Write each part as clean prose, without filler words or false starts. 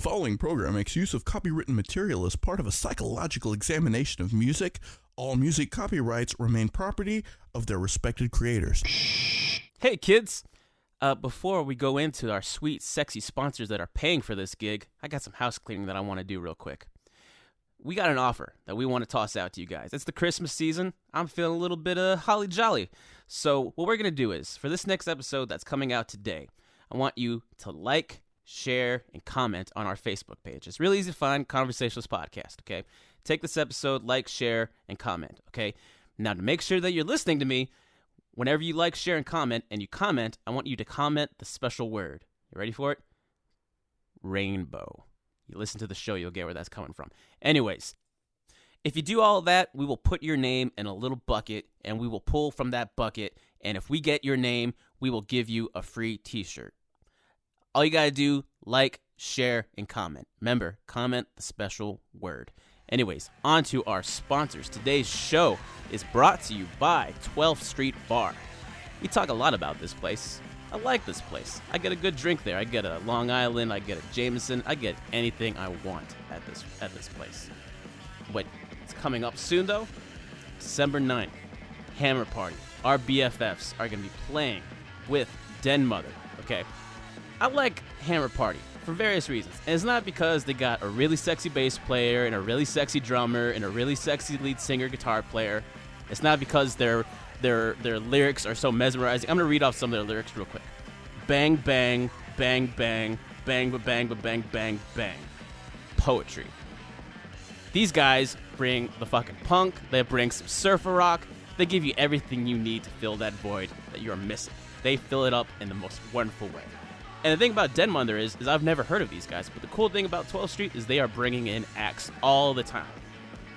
following program makes use of copywritten material as part of a psychological examination of music. All music copyrights remain property of their respected creators. Hey, kids. Before we go into our sweet, sexy sponsors that are paying for this gig, I got some house cleaning that I want to do real quick. We got an offer that we want to toss out to you guys. It's the Christmas season. I'm feeling a little bit holly jolly. So what we're going to do is, for this next episode that's coming out today, I want you to like, share, and comment on our Facebook page. It's really easy to find, Conversationalists Podcast, okay? Take this episode, like, share, and comment, okay? Now, to make sure that you're listening to me, whenever you like, share, and comment, I want you to comment the special word. You ready for it? Rainbow. You listen to the show, you'll get where that's coming from. Anyways, if you do all of that, we will put your name in a little bucket, and we will pull from that bucket, and if we get your name, we will give you a free t-shirt. All you gotta do, like, share, and comment. Remember, comment the special word. Anyways, on to our sponsors. Today's show is brought to you by 12th Street Bar. We talk a lot about this place. I like this place. I get a good drink there. I get a Long Island, I get a Jameson, I get anything I want at this place. What's coming up soon though? December 9th, Hammer Party. Our BFFs are going to be playing with Den Mother, okay? I like Hammer Party for various reasons. And it's not because they got a really sexy bass player and a really sexy drummer and a really sexy lead singer guitar player. It's not because their lyrics are so mesmerizing. I'm going to read off some of their lyrics real quick. Bang, bang, bang, bang, bang, bang, bang, bang, bang. Poetry. These guys bring the fucking punk. They bring some surfer rock. They give you everything you need to fill that void that you're missing. They fill it up in the most wonderful way. And the thing about Den Mother is I've never heard of these guys, but the cool thing about 12th Street is they are bringing in acts all the time.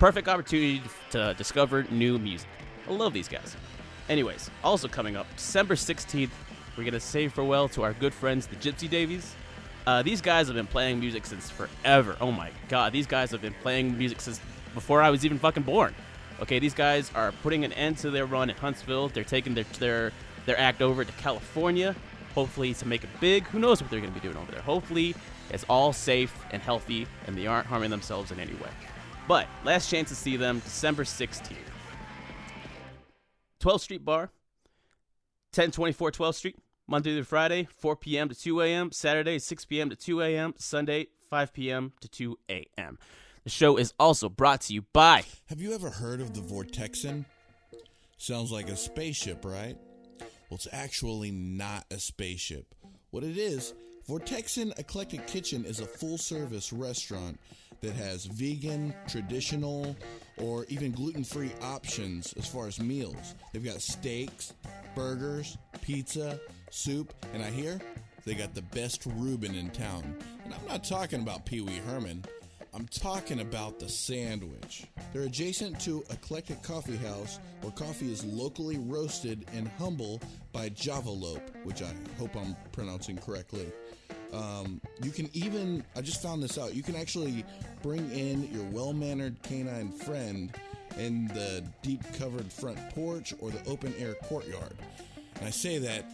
Perfect opportunity to discover new music. I love these guys. Anyways, also coming up, December 16th, we're going to say farewell to our good friends, the Gypsy Davies. These guys have been playing music since forever. Oh my god, these guys have been playing music since before I was even fucking born. Okay, these guys are putting an end to their run in Huntsville. They're taking their act over to California, hopefully to make it big. Who knows what they're going to be doing over there. Hopefully it's all safe and healthy and they aren't harming themselves in any way. But last chance to see them, December 16th. 12th Street Bar, 1024 12th Street, Monday through Friday, 4 p.m. to 2 a.m., Saturday, 6 p.m. to 2 a.m., Sunday, 5 p.m. to 2 a.m. The show is also brought to you by... Have you ever heard of the Vortexan? Sounds like a spaceship, right? Well, it's actually not a spaceship. What it is, Vortexan Eclectic Kitchen is a full-service restaurant that has vegan, traditional, or even gluten-free options as far as meals. They've got steaks, burgers, pizza, soup, and I hear they got the best Reuben in town. And I'm not talking about Pee Wee Herman. I'm talking about the sandwich. They're adjacent to Eclectic Coffee House, where coffee is locally roasted and humble by Javalope, which I hope I'm pronouncing correctly. You can even, I just found this out, you can actually bring in your well-mannered canine friend in the deep covered front porch or the open air courtyard. And I say that,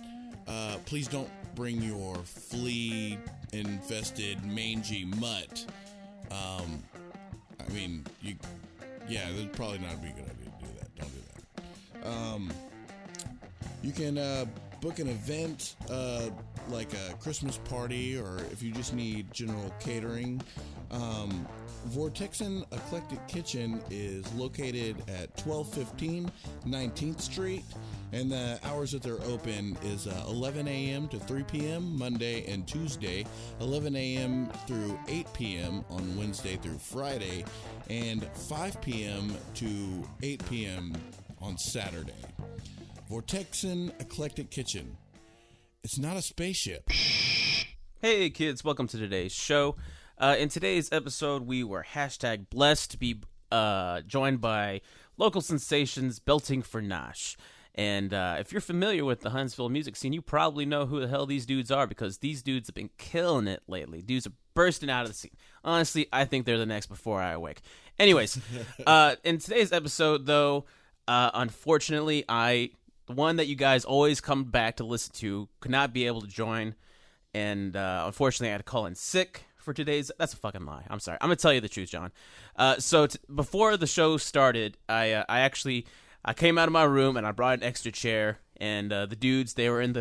please don't bring your flea infested mangy mutt. That'd probably not be a good idea to do that. Don't do that. You can book an event like a Christmas party, or if you just need general catering. Vortexan Eclectic Kitchen is located at 1215 19th Street, and the hours that they're open is 11 a.m. to 3 p.m. Monday and Tuesday, 11 a.m. through 8 p.m. on Wednesday through Friday, and 5 p.m. to 8 p.m. on Saturday. Vortexan Eclectic Kitchen. It's not a spaceship. Hey kids, welcome to today's show. In today's episode, we were #blessed to be joined by local sensations belting for Nosh. And if you're familiar with the Huntsville music scene, you probably know who the hell these dudes are, because these dudes have been killing it lately. Dudes are bursting out of the scene. Honestly, I think they're the next Before I Awake. Anyways, in today's episode, though, unfortunately, the one that you guys always come back to listen to, could not be able to join. And unfortunately, I had to call in sick for today's. That's a fucking lie. I'm sorry. I'm gonna tell you the truth, John. Before the show started, I came out of my room and I brought an extra chair, and the dudes they were in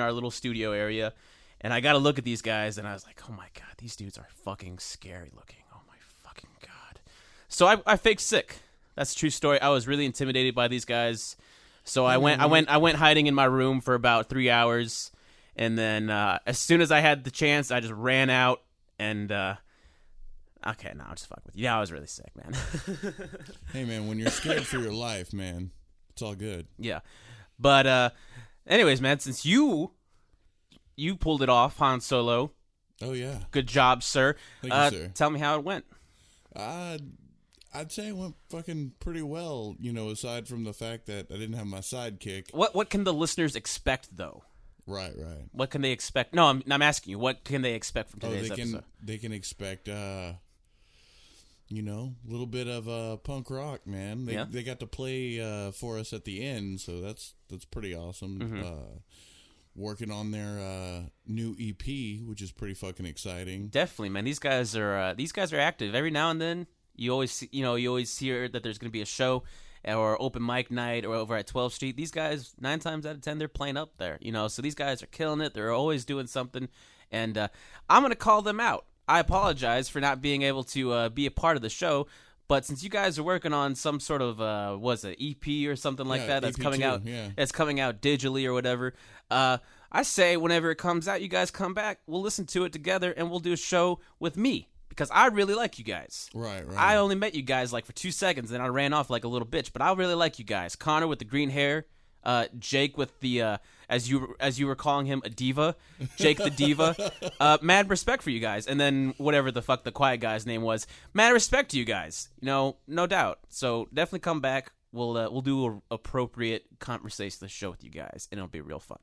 our little studio area, and I got to look at these guys, and I was like, oh my god, these dudes are fucking scary looking. Oh my fucking god. So I faked sick. That's a true story. I was really intimidated by these guys, so I went hiding in my room for about 3 hours, and then as soon as I had the chance, I just ran out and. Okay, no, I'll just fuck with you. Yeah, I was really sick, man. Hey, man, when you're scared for your life, man, it's all good. Yeah. But anyways, man, since you pulled it off, Han Solo. Oh, yeah. Good job, sir. Thank you, sir. Tell me how it went. I'd say it went fucking pretty well, aside from the fact that I didn't have my sidekick. What can the listeners expect, though? Right. What can they expect? No, I'm asking you. What can they expect from today's episode? They can expect... a little bit of punk rock, man. They got to play for us at the end, so that's pretty awesome. Mm-hmm. Working on their new EP, which is pretty fucking exciting. Definitely, man. These guys are active. Every now and then, you always hear that there's going to be a show or open mic night or over at 12th Street. These guys, 9 times out of 10, they're playing up there. So these guys are killing it. They're always doing something, and I'm going to call them out. I apologize for not being able to be a part of the show, but since you guys are working on some sort of EP or something like that that's coming out, that's coming out digitally or whatever, I say whenever it comes out, you guys come back, we'll listen to it together, and we'll do a show with me because I really like you guys. Right. I only met you guys like for 2 seconds, and I ran off like a little bitch, but I really like you guys. Connor with the green hair. Jake with the as you were calling him a diva, Jake the diva. Mad respect for you guys, and then whatever the fuck the quiet guy's name was. Mad respect to you guys. No doubt. So definitely come back. We'll do an appropriate conversationalist show with you guys, and it'll be real fun.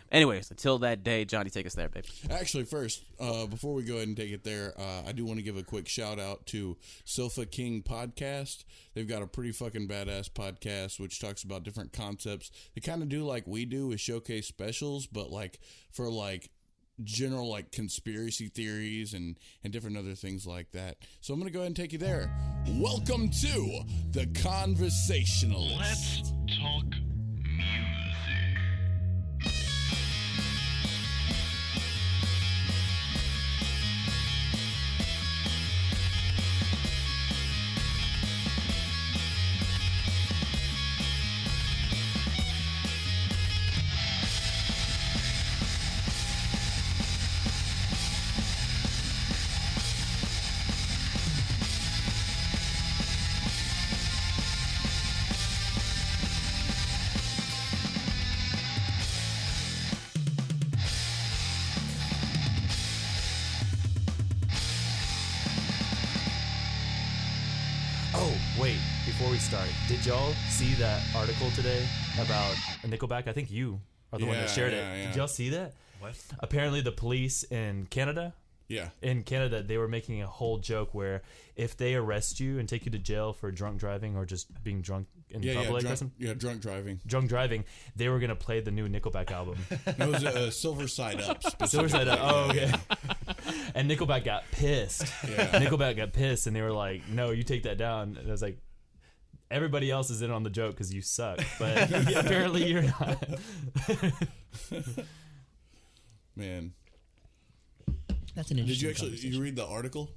Anyways, until that day, Johnny, take us there, baby. Actually, first, before we go ahead and take it there, I do want to give a quick shout out to Sofa King Podcast. They've got a pretty fucking badass podcast which talks about different concepts. They kind of do like we do with showcase specials, but like for like general like conspiracy theories and different other things like that. So I'm going to go ahead and take you there. Welcome to the Conversationalists. Let's talk music. Wait, before we start, did y'all see that article today about Nickelback? I think you are the one that shared it. Yeah. Did y'all see that? What? Apparently the police in Canada, they were making a whole joke where if they arrest you and take you to jail for drunk driving or just being drunk in public or something. Drunk driving. Drunk driving, they were going to play the new Nickelback album. It was Silver Side Up. Silver Side Up, oh, okay. And Nickelback got pissed. Yeah. Nickelback got pissed, and they were like, no, you take that down. And I was like, everybody else is in on the joke because you suck. But apparently you're not. Man. That's an interesting Did you read the article?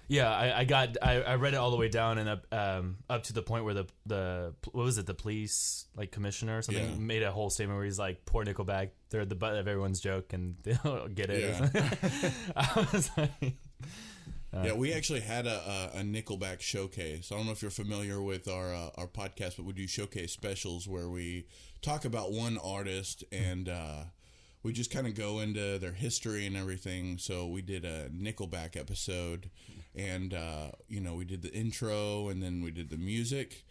Yeah, I read it all the way down and up to the point where the what was it, the police like commissioner or something made a whole statement where he's like, poor Nickelback, they're the butt of everyone's joke and they don't get it. Yeah. I was like, yeah, we actually had a Nickelback showcase. I don't know if you're familiar with our podcast, but we do showcase specials where we talk about one artist and we just kind of go into their history and everything. So we did a Nickelback episode, and we did the intro, and then we did the music,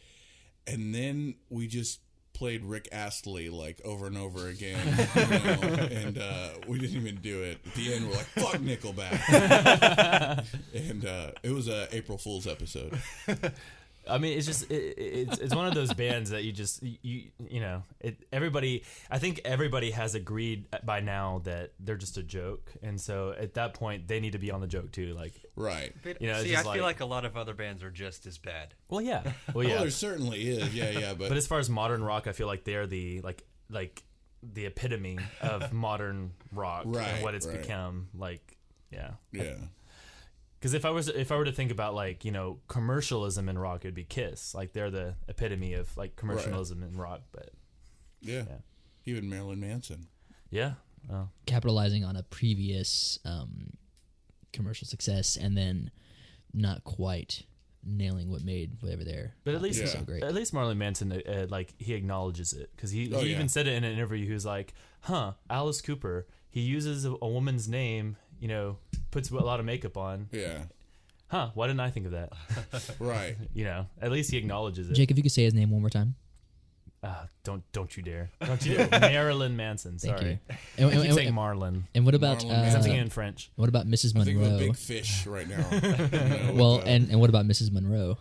and then we just played Rick Astley like over and over again, and we didn't even do it. At the end, we're like, "Fuck Nickelback," and it was a April Fool's episode. I mean, it's just it's one of those bands that everybody. I think everybody has agreed by now that they're just a joke, and so at that point they need to be on the joke too. Like, right? But, I feel like a lot of other bands are just as bad. Well, yeah. Oh, there certainly is. Yeah. But as far as modern rock, I feel like they're the like the epitome of modern rock and what it's become. Like, yeah. Because if I were to think about like commercialism in rock, it'd be Kiss. Like they're the epitome of like commercialism in rock. But yeah. Even Marilyn Manson. Yeah, capitalizing on a previous commercial success and then not quite nailing what made whatever there. But at least so great. At least Marilyn Manson like he acknowledges it because he even said it in an interview. He was like, Alice Cooper. He uses a woman's name. Puts a lot of makeup on. Yeah. Why didn't I think of that? Right. At least he acknowledges it. Jake, if you could say his name one more time. Don't you dare. Don't you dare. Marilyn Manson. Sorry. And, I keep saying Marlon. And what about something in French? What about Mrs. Monroe? I think of a big fish right now. And what about Mrs. Monroe?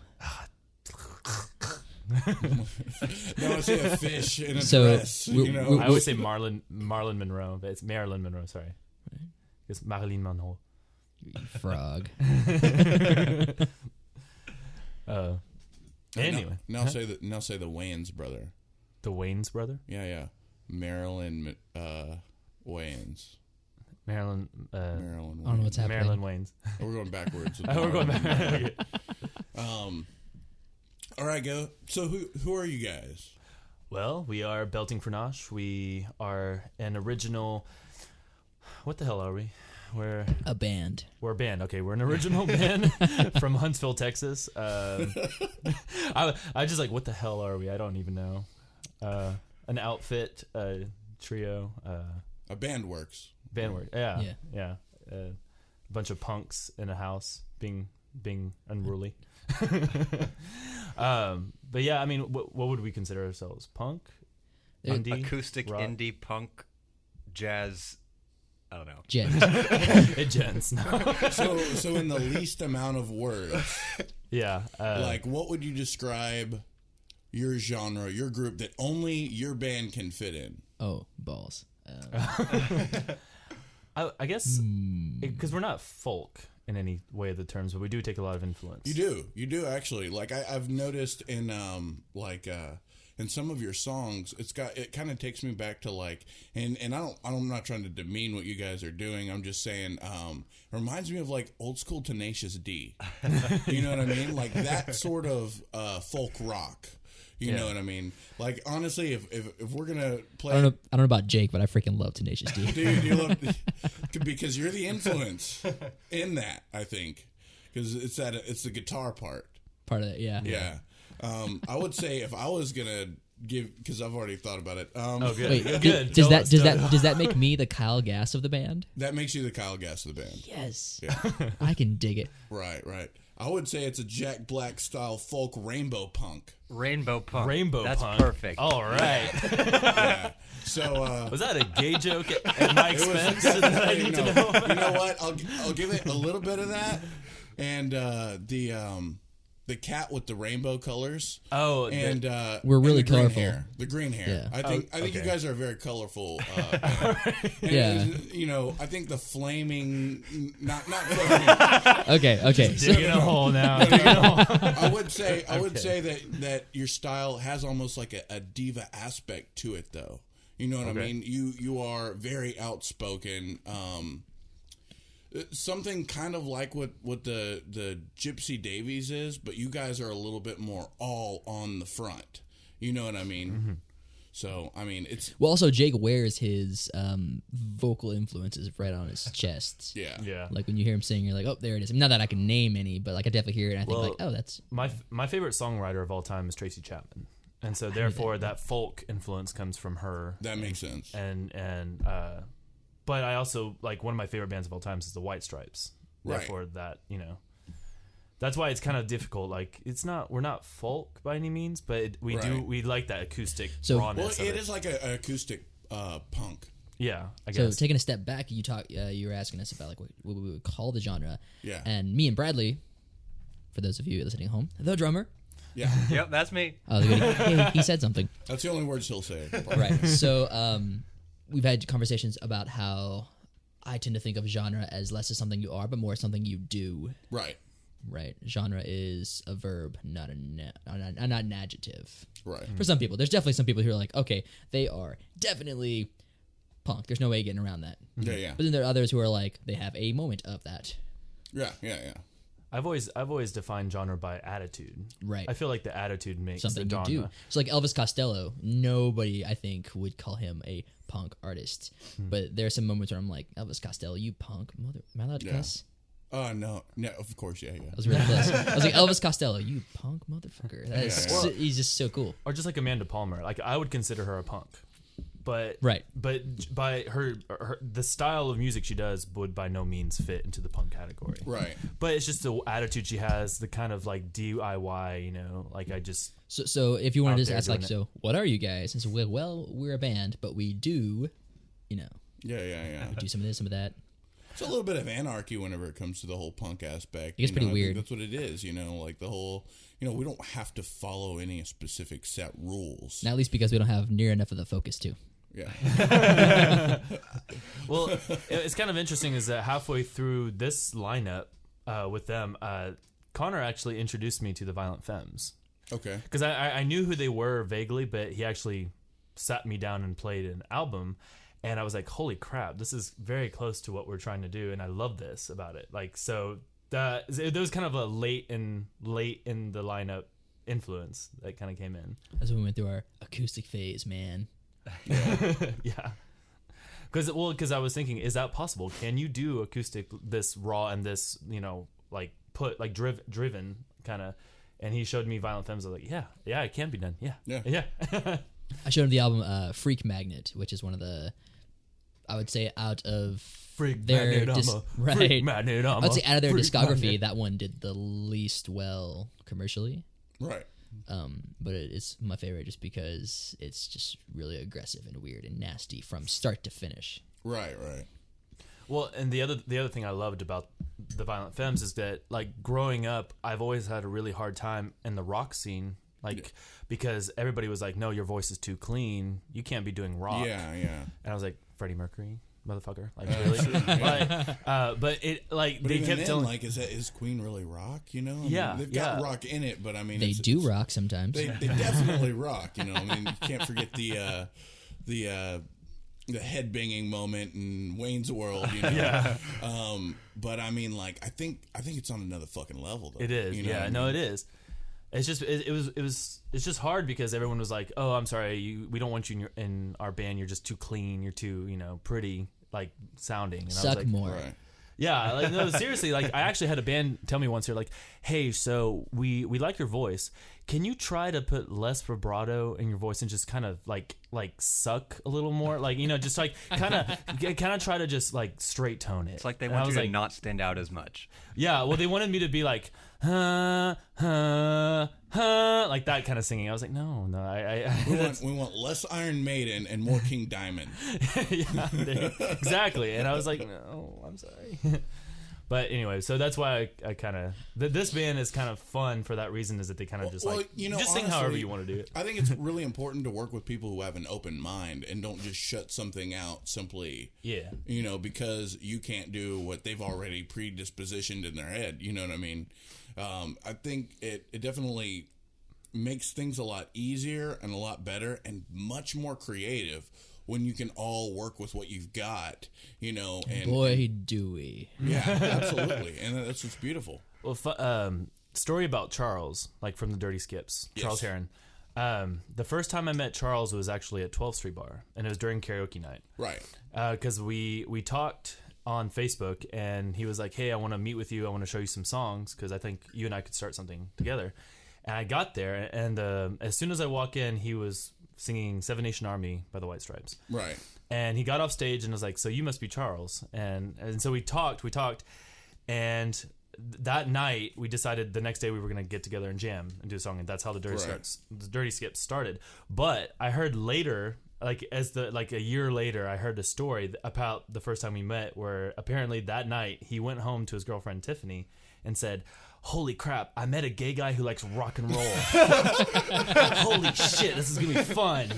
No, I say a fish in a dress. I always say Marlon Monroe, but it's Marilyn Monroe. Sorry. It's Marilyn Monroe. You frog. Anyway, now say the Wayans brother. The Wayans brother? Yeah. Marilyn Wayans. Marilyn. I don't know what's happening. Marilyn Wayans. We're going backwards. We're going backwards. All right, go. So who are you guys? Well, we are Belting for Nosh. We are an original. What the hell are we? We're a band. We're a band. Okay, we're an original band from Huntsville, Texas. I just like, what the hell are we? I don't even know. An outfit, trio. A band works. Band work. Yeah. A bunch of punks in a house being unruly. But yeah, I mean, what would we consider ourselves? Punk? Indie? Acoustic, rock? Indie, punk, jazz. I don't know. It gens. No. So in the least amount of words. Yeah. Like, what would you describe your genre, your group that only your band can fit in? Oh, balls. I guess because we're not folk in any way of the terms, but we do take a lot of influence. You do actually. Like I've noticed in in some of your songs, it kind of takes me back to like, and I'm not trying to demean what you guys are doing. I'm just saying, it reminds me of like old school Tenacious D. You know what I mean? Like that sort of folk rock. You know what I mean? Like honestly, if we're gonna play, I don't know about Jake, but I freaking love Tenacious D. Dude, you love because you're the influence in that. I think because it's the guitar part of that. Yeah. Yeah. I would say if I was gonna give, because I've already thought about it. Good. Wait, good. Does that make me the Kyle Gass of the band? That makes you the Kyle Gass of the band. Yes. Yeah. I can dig it. Right. I would say it's a Jack Black style folk rainbow punk. Rainbow punk. That's punk. Perfect. All right. Yeah. So was that a gay joke at my expense? I need to know. You know what? I'll give it a little bit of that, and the cat with the rainbow colors. Oh, and we're really and the green colorful. Hair, the green hair. Yeah. I think you guys are very colorful. Yeah. I think the flaming, not flaming. Okay. Digging a hole now. I would say that your style has almost like a diva aspect to it, though. You know what I mean? You are very outspoken. Something kind of like what the Gypsy Davies is, but you guys are a little bit more all on the front. You know what I mean? Mm-hmm. So, I mean, it's... Well, also, Jake wears his vocal influences right on his chest. Yeah. Like, when you hear him sing, you're like, oh, there it is. I mean, not that I can name any, but, like, I definitely hear it, and I think, like, oh, that's... My favorite songwriter of all time is Tracy Chapman. And so, therefore, that folk influence comes from her. That makes sense. But I also, like, one of my favorite bands of all time is the White Stripes. Right. Therefore, that, that's why it's kind of difficult. Like, we're not folk by any means, but we like that acoustic rawness. Well, it is like an acoustic punk. Yeah, I guess. So taking a step back, you were asking us about like what we would call the genre. Yeah. And me and Bradley, for those of you listening at home, the drummer, Yeah. Yep, that's me. Oh, he said something. That's the only words he'll say. Right. So we've had conversations about how I tend to think of genre as less as something you are, but more as something you do. Right. Right. Genre is a verb, not an adjective. Right. For some people. There's definitely some people who are like, okay, they are definitely punk. There's no way of getting around that. Yeah. But then there are others who are like, they have a moment of that. Yeah. I've always defined genre by attitude. Right. I feel like the attitude makes Something the you genre. do. So like Elvis Costello, nobody I think would call him a punk artist. But there are some moments where I'm like, Elvis Costello, you punk mother. Am I allowed to cuss? No, of course, yeah. I was really close. I was like, Elvis Costello, you punk motherfucker. That is he's just so cool. Or just like Amanda Palmer. Like I would consider her a punk. But Right. But by her the style of music she does would by no means fit into the punk category. Right. But it's just the attitude she has, the kind of like DIY, like I just So if you want to out just there ask like, doing so what are you guys? And so we're a band, but we do, Yeah. we do some of this, some of that. It's a little bit of anarchy whenever it comes to the whole punk aspect. It gets pretty I think weird. that's what it is, like the whole, we don't have to follow any specific set rules. Not least because we don't have near enough of the focus to. Yeah. Well, it's kind of interesting is that halfway through this lineup with them, Connor actually introduced me to the Violent Femmes. Okay. Because I knew who they were vaguely, but he actually sat me down and played an album. And I was like, holy crap, this is very close to what we're trying to do. And I love this about it. Like, so there was kind of a late in the lineup influence that kind of came in. That's when we went through our acoustic phase, man. Yeah. Because I was thinking, is that possible? Can you do acoustic this raw and this, like driven kind of? And he showed me Violent Femmes. I was like, yeah, it can be done. Yeah. I showed him the album Freak Magnet, which is one of the, I would say, out of Freak their Magnet, right. Magnet, I would say out of their Freak discography, Magnet. that one did the least well commercially. Right. But it's my favorite just because it's just really aggressive and weird and nasty from start to finish. Right. Well, and the other thing I loved about the Violent Femmes is that, like, growing up, I've always had a really hard time in the rock scene, because everybody was like, no, your voice is too clean. You can't be doing rock. Yeah. And I was like, Freddie Mercury, motherfucker. Like, really? But it, like, But they even kept then, telling... like, is Queen really rock, I mean, Yeah, they've got yeah. rock in it, but I mean... They do rock sometimes. They definitely rock, I mean, you can't forget the headbanging moment in Wayne's World, Yeah. But I mean, like, I think it's on another fucking level, though. It is. It is. It's just it's just hard because everyone was like, oh, I'm sorry, we don't want you in our band. You're just too clean. You're too pretty like sounding. And I Suck was like, more. Right. Yeah, like, no, seriously. Like, I actually had a band tell me once, they're like, hey, so we like your voice. Can you try to put less vibrato in your voice and just kind of like suck a little more? Like, just like kind of try to just like straight tone it. It's like they And want I you was to like, not stand out as much. Yeah, well, they wanted me to be like, like that kind of singing. I was like, no, We want less Iron Maiden and more King Diamond. Yeah, exactly. And I was like, no, I'm sorry. But anyway, so that's why I kind of this band is kind of fun for that reason, is that they kind of just sing honestly, however you want to do it. I think it's really important to work with people who have an open mind and don't just shut something out simply. Yeah. Because you can't do what they've already predispositioned in their head. You know what I mean? I think it definitely makes things a lot easier and a lot better and much more creative when you can all work with what you've got, and Boy, do we. yeah, absolutely. And that's what's beautiful. Well, story about Charles, like from the Dirty Skips, Yes. Charles Heron. The first time I met Charles was actually at 12th Street Bar, and it was during karaoke night. Right. Because we talked on Facebook, and he was like, hey, I want to meet with you. I want to show you some songs, because I think you and I could start something together. And I got there, and as soon as I walk in, he was singing Seven Nation Army by the White Stripes. Right. And he got off stage and was like, so you must be Charles. And so we talked, and that night we decided the next day we were going to get together and jam and do a song, and that's how the Dirty Skips started. But I heard later, like a year later, I heard a story about the first time we met, where apparently that night he went home to his girlfriend Tiffany, and said, "Holy crap, I met a gay guy who likes rock and roll. Holy shit, this is going to be fun."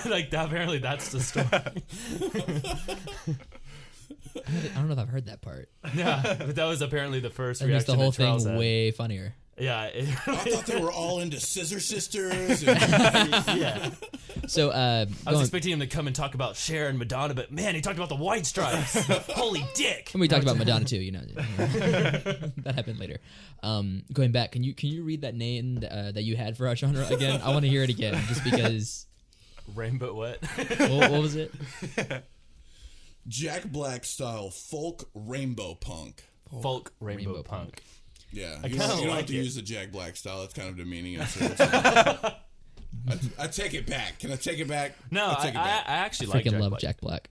Like, apparently that's the story. I don't know if I've heard that part. Yeah, but that was apparently the first That makes reaction. the whole that Charles thing had. way funnier. Yeah. I thought they were all into Scissor Sisters. And Yeah. So, I was expecting him to come and talk about Cher and Madonna, but man, he talked about the White Stripes. Holy dick. and we talked about Madonna too. That happened later. Going back, can you read that name that you had for our genre again? I want to hear it again, just because. Rainbow what? What was it? Jack Black style folk rainbow punk. Folk rainbow punk. Yeah, I you kinda don't have like to it. use the Jack Black style. That's kind of demeaning. I take it back. Can I take it back? No, I'll I take it back. actually I like freaking Jack love Black. Jack Black.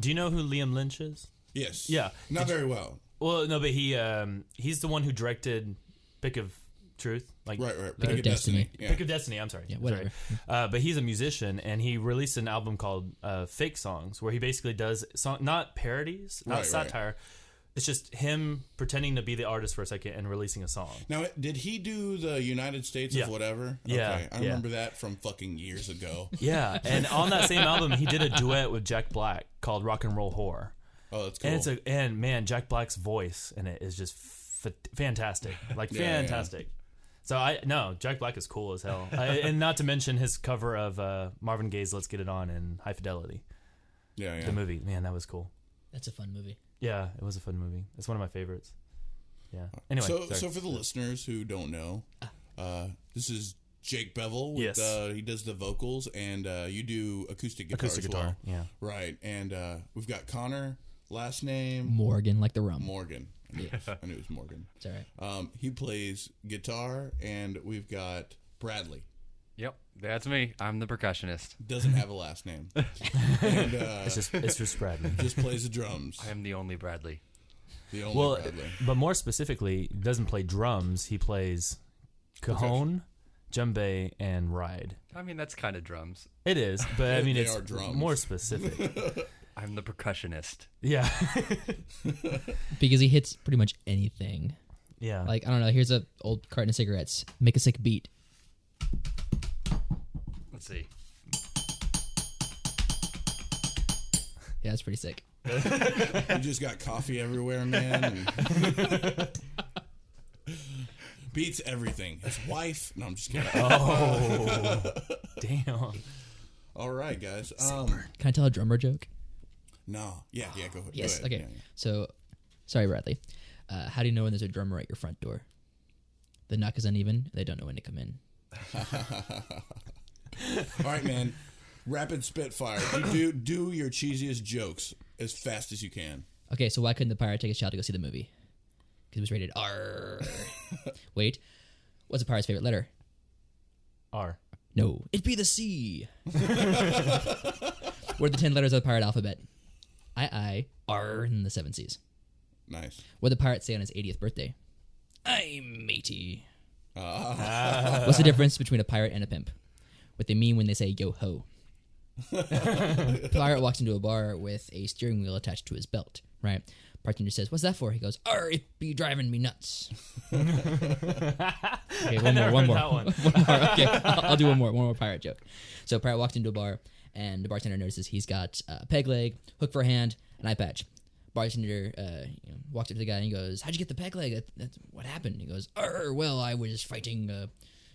Do you know who Liam Lynch is? Yes. Yeah. Not very well. Well, no, but he's the one who directed Pick of Truth. Like Right. Pick of Destiny. Yeah. Pick of Destiny. I'm sorry. Yeah, I'm whatever. sorry. But he's a musician, and he released an album called Fake Songs, where he basically does not parodies, not Right. satire. It's just him pretending to be the artist for a second and releasing a song. Now, did he do the United States Yeah. of whatever? Yeah, Okay. I yeah. remember that from fucking years ago. Yeah, and on that same album, he did a duet with Jack Black called Rock and Roll Whore. Oh, that's cool. And man, Jack Black's voice in it is just fantastic, like Yeah, fantastic. So Jack Black is cool as hell, and not to mention his cover of Marvin Gaye's "Let's Get It On" and High Fidelity, yeah. the movie. Man, that was cool. That's a fun movie. Yeah, it was a fun movie. It's one of my favorites. Yeah. Anyway, So sorry. for the listeners who don't know, this is Jake Bevel. With, Yes. he does the vocals, and you do acoustic guitar acoustic as guitar. well. Yeah. Right. And we've got Connor, last name Morgan, like the rum. Morgan. Yes, I knew it was Morgan. It's all right. He plays guitar, and we've got Bradley. Yep, that's me. I'm the percussionist. Doesn't have a last name. And It's just Bradley. just plays the drums. I am the only Bradley. The only Well, Bradley. but more specifically, he doesn't play drums. He plays cajon, djembe, and ride. I mean, that's kind of drums. It is, but I mean, They it's are drums. more specific. I'm the percussionist. Yeah. Because he hits pretty much anything. Yeah. Like, I don't know, here's a old carton of cigarettes. Make a sick beat. Let's see. Yeah, that's pretty sick. You just got coffee everywhere, man. and- Beats everything. His wife. No, I'm just kidding. Oh, damn. All right, guys. Can I tell a drummer joke? No. Yeah, go ahead. Yes, Go ahead. okay. So, sorry, Bradley. How do you know when there's a drummer at your front door? The knock is uneven. They don't know when to come in. All right, man. Rapid spitfire. You do your cheesiest jokes as fast as you can. Okay, so why couldn't the pirate take his child to go see the movie? Because it was rated R. Wait, what's a pirate's favorite letter? R. No, it'd be the C. What are the 10 letters of the pirate alphabet? I, R, and the 7 C's. Nice. What did the pirate say on his 80th birthday? I'm matey. Ah. What's the difference between a pirate and a pimp? What they mean when they say yo ho. Pirate walks into a bar with a steering wheel attached to his belt, right? Bartender says, "What's that for?" He goes, "Arr, it be driving me nuts." Okay, one more. that one. One more. Okay, I'll do one more pirate joke. So pirate walks into a bar, and the bartender notices he's got a peg leg, hook for a hand, an eye patch. Bartender walks up to the guy and he goes, "How'd you get the peg leg? That's what happened?" He goes, "Well, I was fighting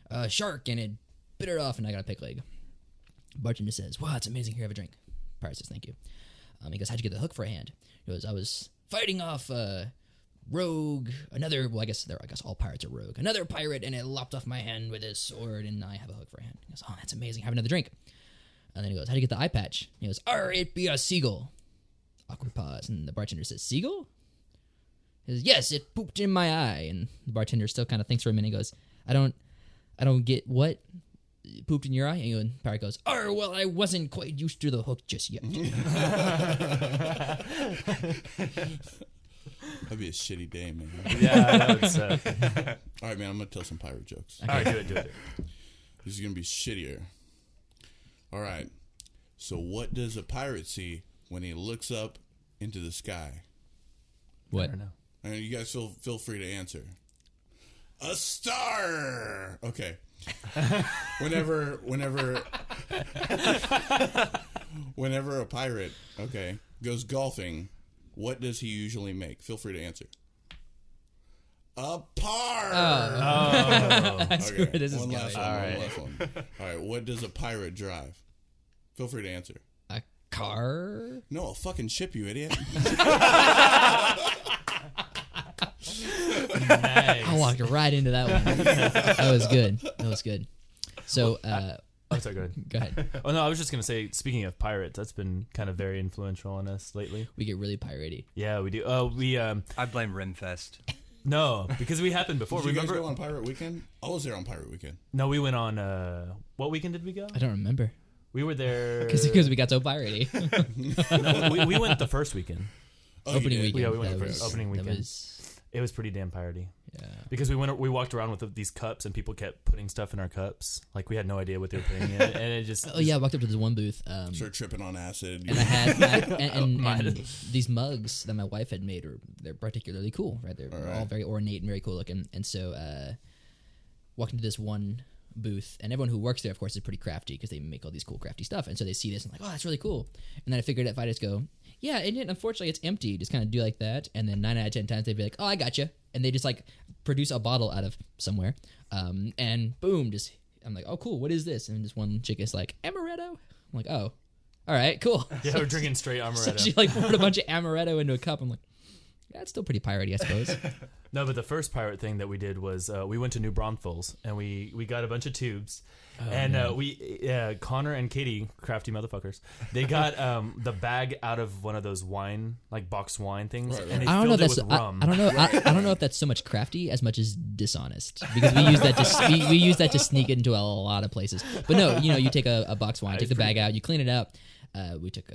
a shark and it bit it off and I got a peg leg." Bartender says, "Wow, it's amazing. Here, have a drink." Pirate says, "Thank you." He goes, "How'd you get the hook for a hand?" He goes, "I was fighting off rogue, another, well, I guess all pirates are rogue. Another pirate, and it lopped off my hand with his sword, and I have a hook for a hand." He goes, "Oh, that's amazing. Have another drink." And then he goes, "How'd you get the eye patch?" He goes, "It be a seagull." Awkward pause, and the bartender says, "Seagull?" He says, "Yes, it pooped in my eye." And the bartender still kind of thinks for a minute. He goes, I don't get what? It pooped in your eye?" And the pirate goes, "Well, I wasn't quite used to the hook just yet." That'd be a shitty day, man. Yeah, that would suck. All right, man. I'm gonna tell some pirate jokes. All right, do it. This is gonna be shittier. All right. So, what does a pirate see when he looks up into the sky? I What? don't know. And you guys feel free to answer. A star. Okay. Whenever a pirate, goes golfing, what does he usually make? Feel free to answer. A par. That's where this is One going. last one. All right. What does a pirate drive? Feel free to answer. A car? No, a fucking ship, you idiot. Nice. I walked right into that one. That was good. So, Oh, sorry, go ahead. go ahead. I was just gonna say, speaking of pirates, that's been kind of very influential on us lately. We get really piratey. Yeah, we do. I blame Rimfest. No, because we happened before. Did you guys Remember? go on Pirate Weekend? I was there on Pirate Weekend. No, we went on. What weekend did we go? I don't remember We were there because we got so piratey. No, we went the first weekend. Oh, you Opening did? weekend. Yeah, we went that for was, opening that weekend. was- It was pretty damn piratey. yeah. Because we walked around with these cups and people kept putting stuff in our cups. Like we had no idea what they were putting in it, and it just. Oh yeah, I walked up to this one booth. Start tripping on acid. And I had and Mine. these mugs that my wife had made they're particularly cool, right? They're all very ornate and very cool looking. And so walked into this one booth, and everyone who works there, of course, is pretty crafty because they make all these cool crafty stuff. And so they see this and like, oh, that's really cool. And then I figured if I just go, yeah, and yet unfortunately it's empty, just kind of do like that, and then 9 out of 10 times they'd be like, oh, I gotcha, and they just like produce a bottle out of somewhere, and boom, just I'm like, oh cool, what is this? And this one chick is like, amaretto. I'm like, oh, all right, cool. Yeah, we're drinking straight So amaretto. she like poured a bunch of amaretto into a cup. I'm like, that's still pretty piratey, I suppose. No, but the first pirate thing that we did was we went to New Braunfels and we got a bunch of tubes, and Connor and Katie, crafty motherfuckers, they got the bag out of one of those wine, like boxed wine things, Right. and they I don't know. filled If it that's with rum. I don't know. I don't know if that's so much crafty as much as dishonest, because we use that to we use that to sneak it into a lot of places. But no, you take a box wine, take the bag out, you clean it out. We took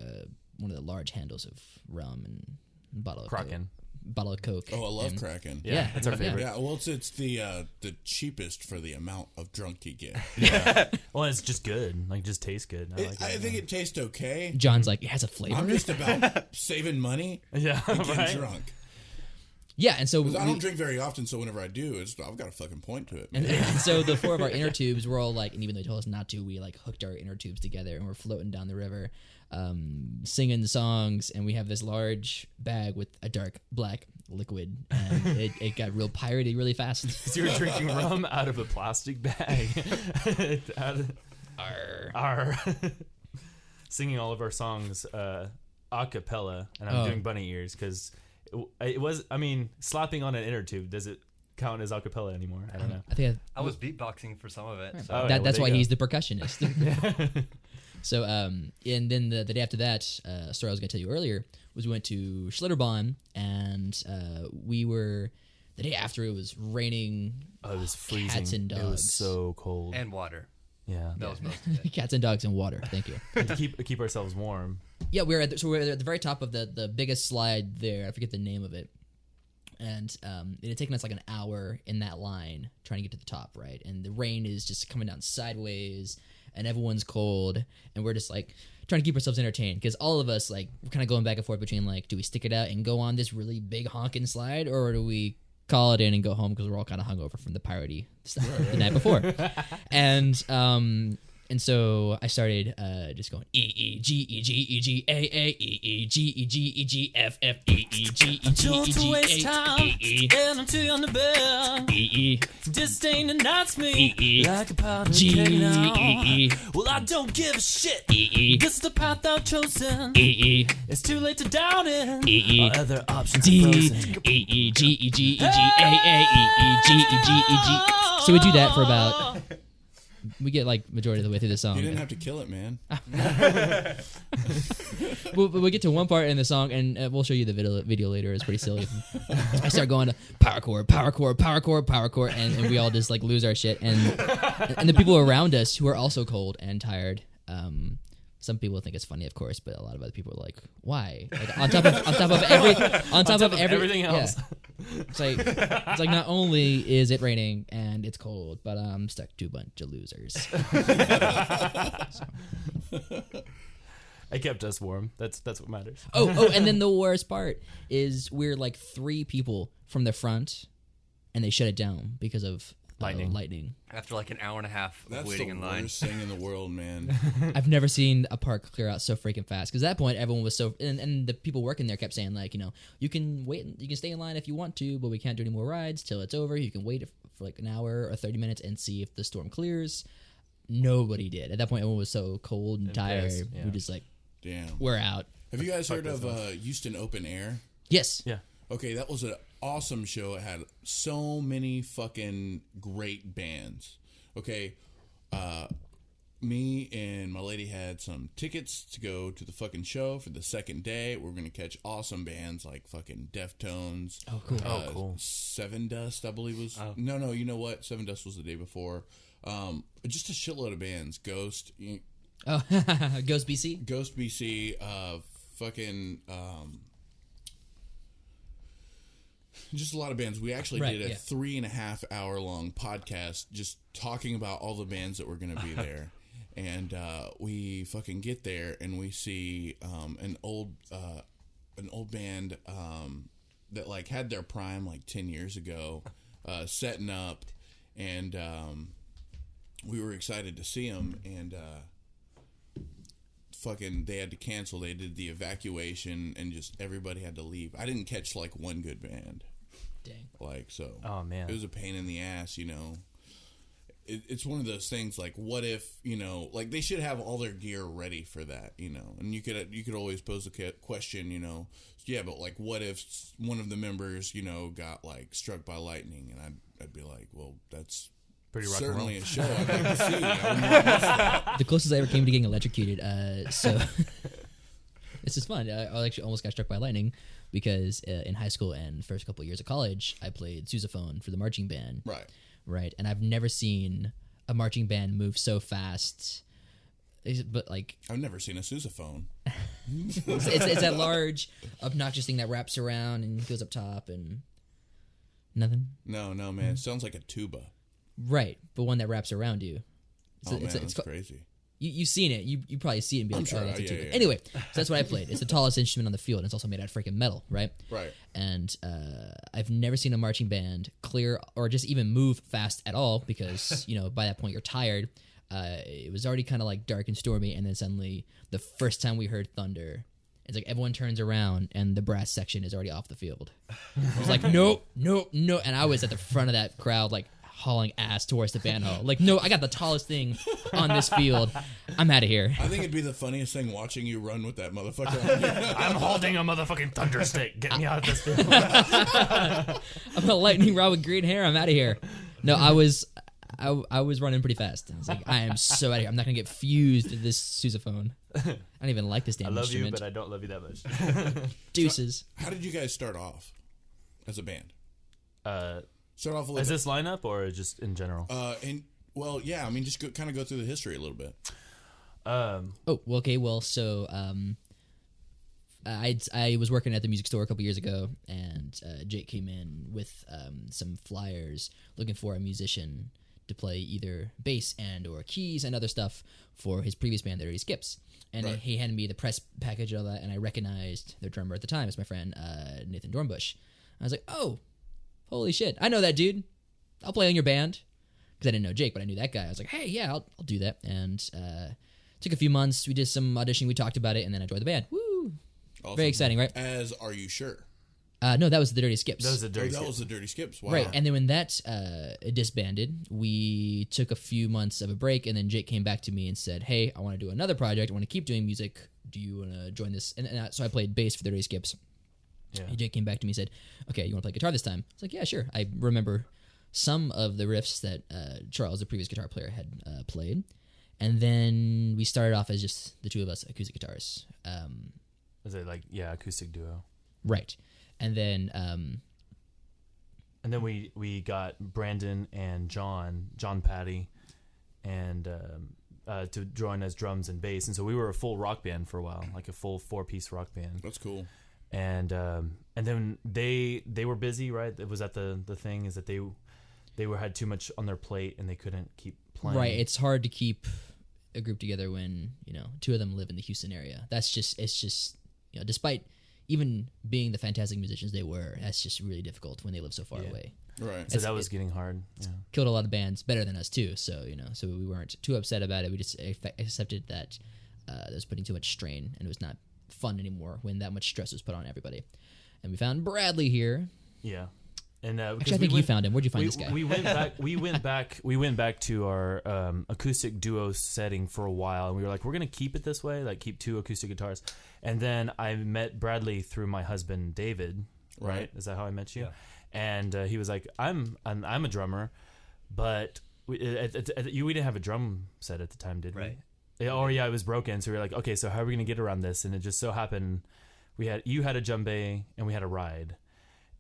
one of the large handles of rum and a bottle of Kraken. bottle of Coke. Oh, I love and- Kraken. Yeah, that's our Yeah. favorite. Yeah, well, it's the cheapest for the amount of drunk you get. Well, it's just good. Like, just tastes good. I like I it. think it tastes okay. John's like, it has a flavor. I'm just about saving money Yeah, and getting right. drunk. Yeah, and so 'Cause I don't drink very often, so whenever I do, I've got a fucking point to it. And so the four of our inner tubes were all like, and even though they told us not to, we like hooked our inner tubes together and we're floating down the river, singing songs, and we have this large bag with a dark black liquid, and it got real piratey really fast. So you were drinking rum out of a plastic bag. Arr. Singing all of our songs a cappella, and I'm doing bunny ears because it was, I mean, slapping on an inner tube, does it count as a cappella anymore? I don't know. I think I was beatboxing for some of it. So. Oh, yeah, that's well, why there you he's the percussionist. So, and then the day after that, story I was going to tell you earlier was we went to Schlitterbahn, and we were, the day after it was raining. Oh, it was freezing. Cats and dogs. It was so cold. And water. Yeah. That was most of it. Cats and dogs and water. Thank you. And to keep ourselves warm. Yeah, we were at the very top of the biggest slide there. I forget the name of it. And it had taken us like an hour in that line trying to get to the top, right? And the rain is just coming down sideways, and everyone's cold, and we're just like trying to keep ourselves entertained, because all of us, like, we're kind of going back and forth between like, do we stick it out and go on this really big honking slide, or do we call it in and go home because we're all kind of hungover from the piratey stuff the night before? And so I started just going E E G E G E G A A E E G E G E G F F E E G E G E G H E E and I'm too young to bear. E E Disdain and that's me. E Like a powder G keg now. E E Well, I don't give a shit. E This is the path I've chosen. E E It's too late to doubt it. E All other options D are frozen. E E G E G E G A A E E G E G E G. So we do that for about. We get like majority of the way through the song. You didn't have to kill it, man. We'll get to one part in the song, and we'll show you the video later. It's pretty silly. I start going to power chord, and we all just like lose our shit. And the people around us who are also cold and tired. Some people think it's funny, of course, but a lot of other people are like, "Why?" Like, on top of everything else. Yeah. It's like not only is it raining and it's cold, but I'm stuck to a bunch of losers. I kept us warm. That's what matters. Oh, and then the worst part is we're like 3 people from the front, and they shut it down because of lightning. After like an hour and a half of That's waiting the in line. worst thing in the world, man. I've never seen a park clear out so freaking fast. Because at that point, everyone was so, and the people working there kept saying like, you can wait, you can stay in line if you want to, but we can't do any more rides till it's over. You can wait for like an hour or 30 minutes and see if the storm clears. Nobody did. At that point, everyone was so cold and tired. pissed, yeah. We just like, Damn. we're out. Have you guys heard of Houston Open Air? Yes. Yeah. Okay, that was an awesome show. It had so many fucking great bands. Okay, me and my lady had some tickets to go to the fucking show for the second day. We're gonna catch awesome bands like fucking Deftones. Oh, cool. Cool. Seven Dust, I believe was. Oh. No, you know what? Seven Dust was the day before. Just a shitload of bands. Ghost, Oh, Ghost BC? Ghost BC, fucking. Just a lot of bands. We actually Right, did a yeah. 3.5 hour long podcast just talking about all the bands that were going to be there. And we fucking get there and we see an old band that like had their prime like 10 years ago, setting up, and we were excited to see them. And fucking they had to cancel. They did the evacuation and just everybody had to leave. I didn't catch like one good band. Dang. Like, so Oh, man. it was a pain in the ass, it's one of those things like, what if, like they should have all their gear ready for that, and you could always pose a question, yeah, but like what if one of the members, got like struck by lightning, and I'd be like, well, that's Pretty rock and roll. certainly a show I'd like to see. I would not miss that. The closest I ever came to getting electrocuted. So this is fun. I actually almost got struck by lightning because in high school and first couple of years of college, I played sousaphone for the marching band. Right. And I've never seen a marching band move so fast. But like, I've never seen a sousaphone. it's that large, obnoxious thing that wraps around and goes up top and nothing. No, man. It sounds like a tuba. Right, but one that wraps around you. That's crazy. You've seen it. You probably see it and be I'm like, sure. oh, that's a Yeah, tuba. yeah. Anyway, so that's what I played. It's the tallest instrument on the field, and it's also made out of freaking metal, right? Right. And I've never seen a marching band clear or just even move fast at all because, by that point you're tired. It was already kind of like dark and stormy, and then suddenly the first time we heard thunder, it's like everyone turns around and the brass section is already off the field. It was like, nope, and I was at the front of that crowd like hauling ass towards the band hall. Like, no, I got the tallest thing on this field. I'm out of here. I think it'd be the funniest thing watching you run with that motherfucker on you. I'm holding a motherfucking thunder stick. Get me out of this field. I'm a lightning rod with green hair. I'm out of here. No, I was running pretty fast. I was like, I am so out of here. I'm not gonna get fused to this sousaphone. I don't even like this damn I love instrument. you, but I don't love you that much. Deuces. How did you guys start off as a band? Start off a little Is bit. this lineup or just in general? Just kind of go through the history a little bit. Oh, well, okay. Well, so I was working at the music store a couple years ago, and Jake came in with some flyers looking for a musician to play either bass and or keys and other stuff for his previous band, the Dirty Skips. And Right. he handed me the press package and all that, and I recognized their drummer at the time as my friend Nathan Dornbush. I was like, oh, holy shit, I know that dude. I'll play on your band. Because I didn't know Jake, but I knew that guy. I was like, hey, yeah, I'll do that. And took a few months. We did some auditioning. We talked about it, and then I joined the band. Woo! Awesome. Very exciting, right? As Are You Sure? No, that was the Dirty Skips. That was a dirty That skip. was the Dirty Skips. Wow. Right, and then when that disbanded, we took a few months of a break, and then Jake came back to me and said, hey, I want to do another project. I want to keep doing music. Do you want to join this? And so I played bass for the Dirty Skips. Yeah. And Jake came back to me and said, okay, you want to play guitar this time? I was like, yeah, sure. I remember some of the riffs that Charles, the previous guitar player, had played. And then we started off as just the two of us, acoustic guitars. Is it like, acoustic duo? Right. And then And then we got Brandon and John Patty, and to join as drums and bass. And so we were a full rock band for a while, like a full 4-piece rock band. That's cool. And then they were busy, right? It was at the thing is that they had too much on their plate and they couldn't keep playing. right, it's hard to keep a group together when two of them live in the Houston area. It's just despite even being the fantastic musicians they were, that's just really difficult when they live so far away. Right. So that was getting hard. Yeah. Killed a lot of bands better than us too. So so we weren't too upset about it. We just accepted that that was putting too much strain and it was not fun anymore when that much stress was put on everybody. And we found Bradley here. Yeah. And actually, I think you found him. Where'd you find this guy? We went back to our acoustic duo setting for a while, and we were like, we're gonna keep it this way, like keep 2 acoustic guitars. And then I met Bradley through my husband David. Right? Is that how I met you? Yeah. And he was like, I'm a drummer, but we didn't have a drum set at the time, did we? Right. It was broken. So we were like, okay, so how are we gonna get around this? And it just so happened you had a djembe and we had a ride.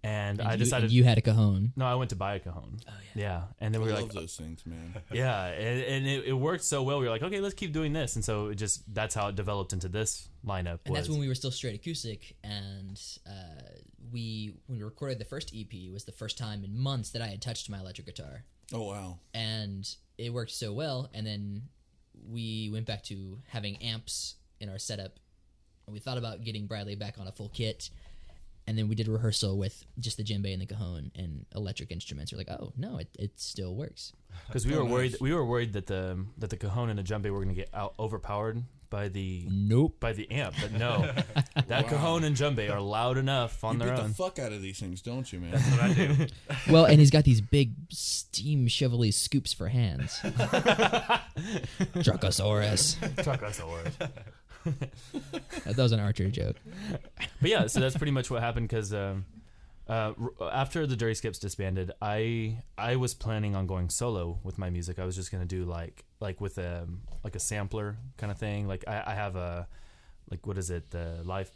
And I decided you had a cajon. No, I went to buy a cajon. Oh yeah. And then we were like, love those things, man. Yeah, and it worked so well. We were like, okay, let's keep doing this. And so that's how it developed into this lineup. And that's when we were still straight acoustic. And when we recorded the first EP, it was the first time in months that I had touched my electric guitar. Oh wow! And it worked so well. And then we went back to having amps in our setup. And we thought about getting Bradley back on a full kit. And then we did rehearsal with just the djembe and the cajon and electric instruments. We're like, oh no, it still works. Because we were worried. We were worried that the cajon and the djembe were going to get overpowered by the amp. But no, that cajon and djembe are loud enough on their own. You beat the fuck out of these things, don't you, man? That's what I do. Well, and he's got these big steam Chevrolet scoops for hands. Truckosaurus. That was an Archer joke. But yeah, so that's pretty much what happened because after the Dirty Skips disbanded, I was planning on going solo with my music. I was just gonna do like with a sampler kind of thing. Like I have a what is it, the live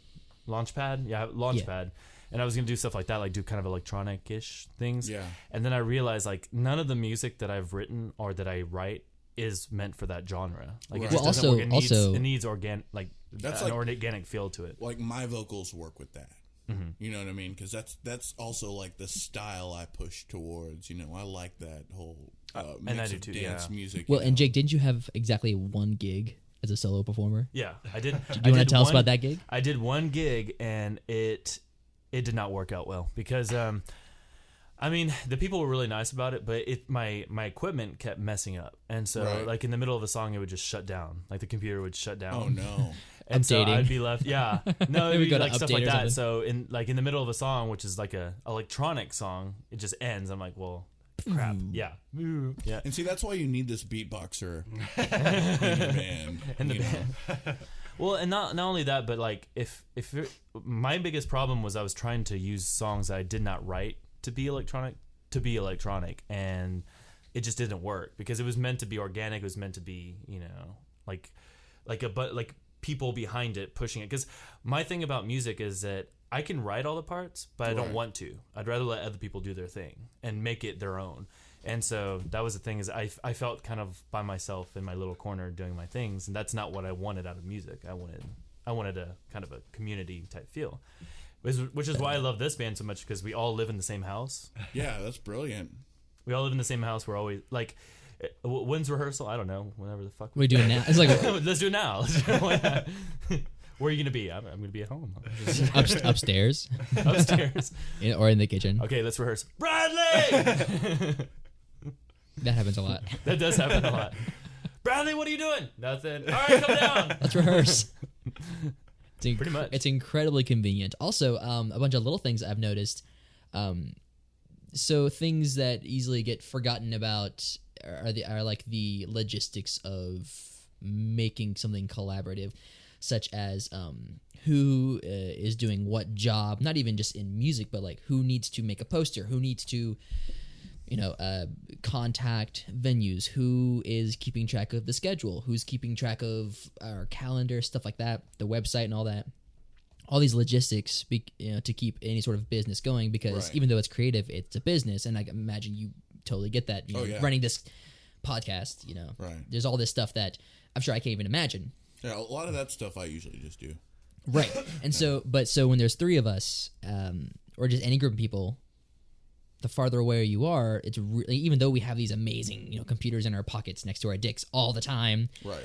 Launchpad? Yeah, Launchpad. And I was gonna do stuff like that, like do kind of electronic-ish things. Yeah. And then I realized like none of the music that I've written or that I write is meant for that genre. Like it just doesn't work. It needs organic, that's an organic feel to it. Like my vocals work with that. Mm-hmm. You know what I mean? Because that's also like the style I push towards. I like that whole mix of dance music. Well, and Jake, didn't you have exactly one gig as a solo performer? Yeah, I did. Do you want to tell us about that gig? I did one gig, and it did not work out well because. I mean, the people were really nice about it, but my equipment kept messing up. And so, like, in the middle of a song, it would just shut down. Like, the computer would shut down. Oh, no. And so I'd be left, no, it would be like stuff like that. So, in the middle of a song, which is like a electronic song, it just ends. I'm like, well, crap. Yeah. And see, that's why you need this beatboxer in your band. In the band. Well, and not only that, but, like, my biggest problem was I was trying to use songs that I did not write to be electronic, and it just didn't work because it was meant to be organic. It was meant to be, like people behind it pushing it. Because my thing about music is that I can write all the parts, but I don't want to. I'd rather let other people do their thing and make it their own. And so that was the thing, is I felt kind of by myself in my little corner doing my things, and that's not what I wanted out of music. I wanted a kind of a community type feel. Which is why I love this band so much, because we all live in the same house. Yeah, that's brilliant. We all live in the same house. We're always like, when's rehearsal? I don't know. Whenever the fuck we do it now. It's like let's do it now. Where are you gonna be? I'm gonna be at home. Upstairs. Upstairs. Or in the kitchen. Okay, let's rehearse. Bradley. That happens a lot. That does happen a lot. Bradley, what are you doing? Nothing. All right, come down. Let's rehearse. Pretty much. It's incredibly convenient. Also, a bunch of little things I've noticed. So things that easily get forgotten about are like the logistics of making something collaborative, such as who is doing what job, not even just in music, but like who needs to make a poster, who needs to contact venues, who is keeping track of the schedule, who's keeping track of our calendar, stuff like that, the website and all that. All these logistics to keep any sort of business going, because even though it's creative, it's a business, and I imagine you totally get that. Running this podcast, there's all this stuff that I'm sure I can't even imagine. Yeah, a lot of that stuff I usually just do. Right, and so when there's 3 of us, or just any group of people, the farther away you are, it's really, even though we have these amazing, computers in our pockets next to our dicks all the time. Right.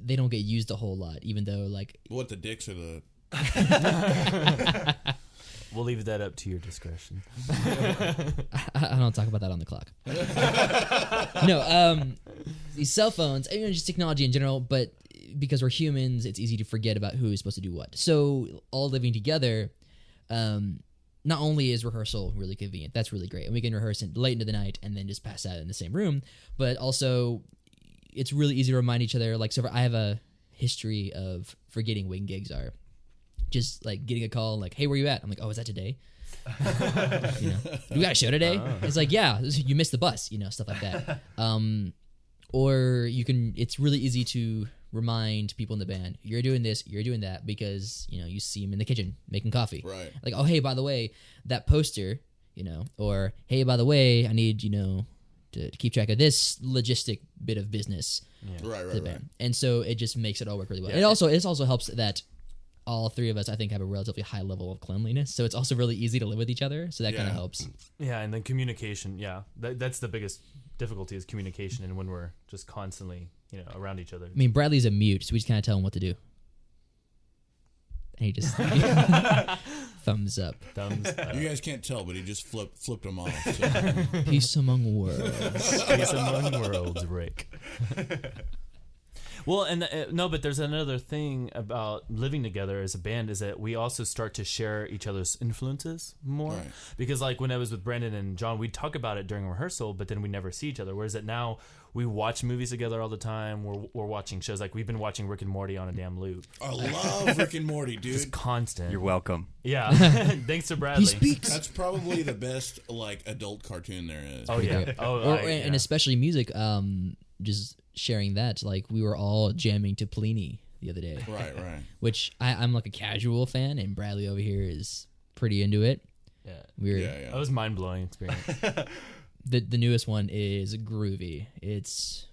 They don't get used a whole lot, even though What the dicks are the. We'll leave that up to your discretion. I don't talk about that on the clock. No, these cell phones, just technology in general, but because we're humans, it's easy to forget about who is supposed to do what. So all living together, not only is rehearsal really convenient, that's really great, and we can rehearse late into the night and then just pass out in the same room, but also it's really easy to remind each other. I have a history of forgetting when gigs are. Just getting a call hey, where you at? I'm like, oh, is that today? You got a show today? It's yeah, you missed the bus, stuff like that. Or it's really easy to remind people in the band, you're doing this, you're doing that, because you see them in the kitchen making coffee. Right. Oh, hey, by the way, that poster, or hey, by the way, I need to keep track of this logistic bit of business. Yeah. Right. For the band. And so it just makes it all work really well. Yeah. It also helps that all three of us, I think, have a relatively high level of cleanliness, so it's also really easy to live with each other, so that kind of helps. Yeah, and then communication, that's the biggest difficulty, is communication, and when we're just constantly, around each other. I mean, Bradley's a mute, so we just kind of tell him what to do. And he just thumbs up. You guys can't tell, but he just flipped them off. So. Peace among worlds. Peace among worlds, Rick. Well, and but there's another thing about living together as a band, is that we also start to share each other's influences more. Right. Because when I was with Brandon and John, we'd talk about it during rehearsal, but then we never see each other. Whereas now we watch movies together all the time. We're watching shows. We've been watching Rick and Morty on a damn loop. I love Rick and Morty, dude. Just constant. You're welcome. Yeah. Thanks to Bradley. He speaks. That's probably the best adult cartoon there is. Oh yeah. And especially music. Just sharing that, we were all jamming to Plini the other day. Right. Which I'm a casual fan, and Bradley over here is pretty into it. Yeah. That was mind-blowing experience. The newest one is groovy. It's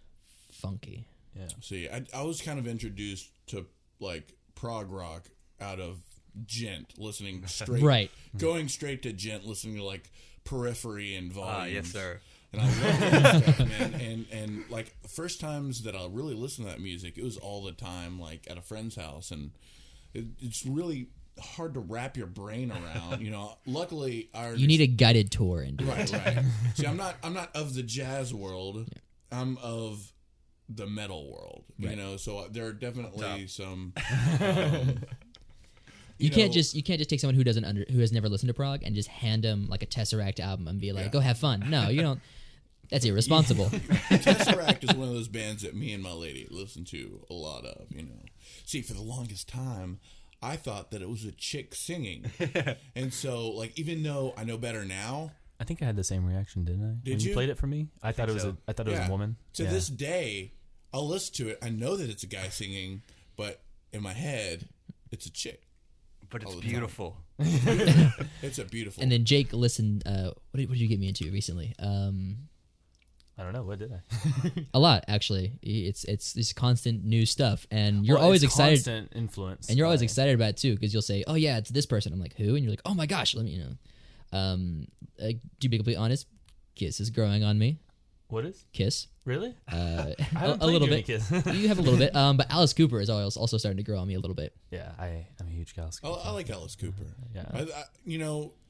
funky. Yeah. See, I was kind of introduced to prog rock out of Gent, listening straight. Right. Going straight to Gent, listening to Periphery and Volumes. Yes, sir. And I love that stuff, man. And the first times that I really listened to that music, it was all the time, at a friend's house, and it's really hard to wrap your brain around. Luckily, you need a guided tour into it. Right. See, I'm not of the jazz world. Yeah. I'm of the metal world. Right. So there are definitely some. You can't just take someone who has never listened to prog and just hand them a Tesseract album and be go have fun. No, you don't. That's irresponsible. Tesseract is one of those bands that me and my lady listen to a lot of. See, for the longest time, I thought that it was a chick singing, and so even though I know better now, I think I had the same reaction, didn't I? Did when you played it for me? I thought it was a woman. To this day, I'll listen to it. I know that it's a guy singing, but in my head, it's a chick. But it's beautiful. It's a beautiful. And then Jake listened. What did you get me into recently? I don't know. What did I? A lot, actually. It's this constant new stuff, and you're always excited. Constant influence, and you're always excited about it too, because you'll say, "Oh yeah, it's this person." I'm like, "Who?" And you're like, "Oh my gosh, let me to be completely honest, Kiss is growing on me. What is Kiss? Really? A little bit. You have a little bit. But Alice Cooper is also starting to grow on me a little bit. Yeah, I'm a huge Alice Cooper. I like Alice Cooper. Yeah.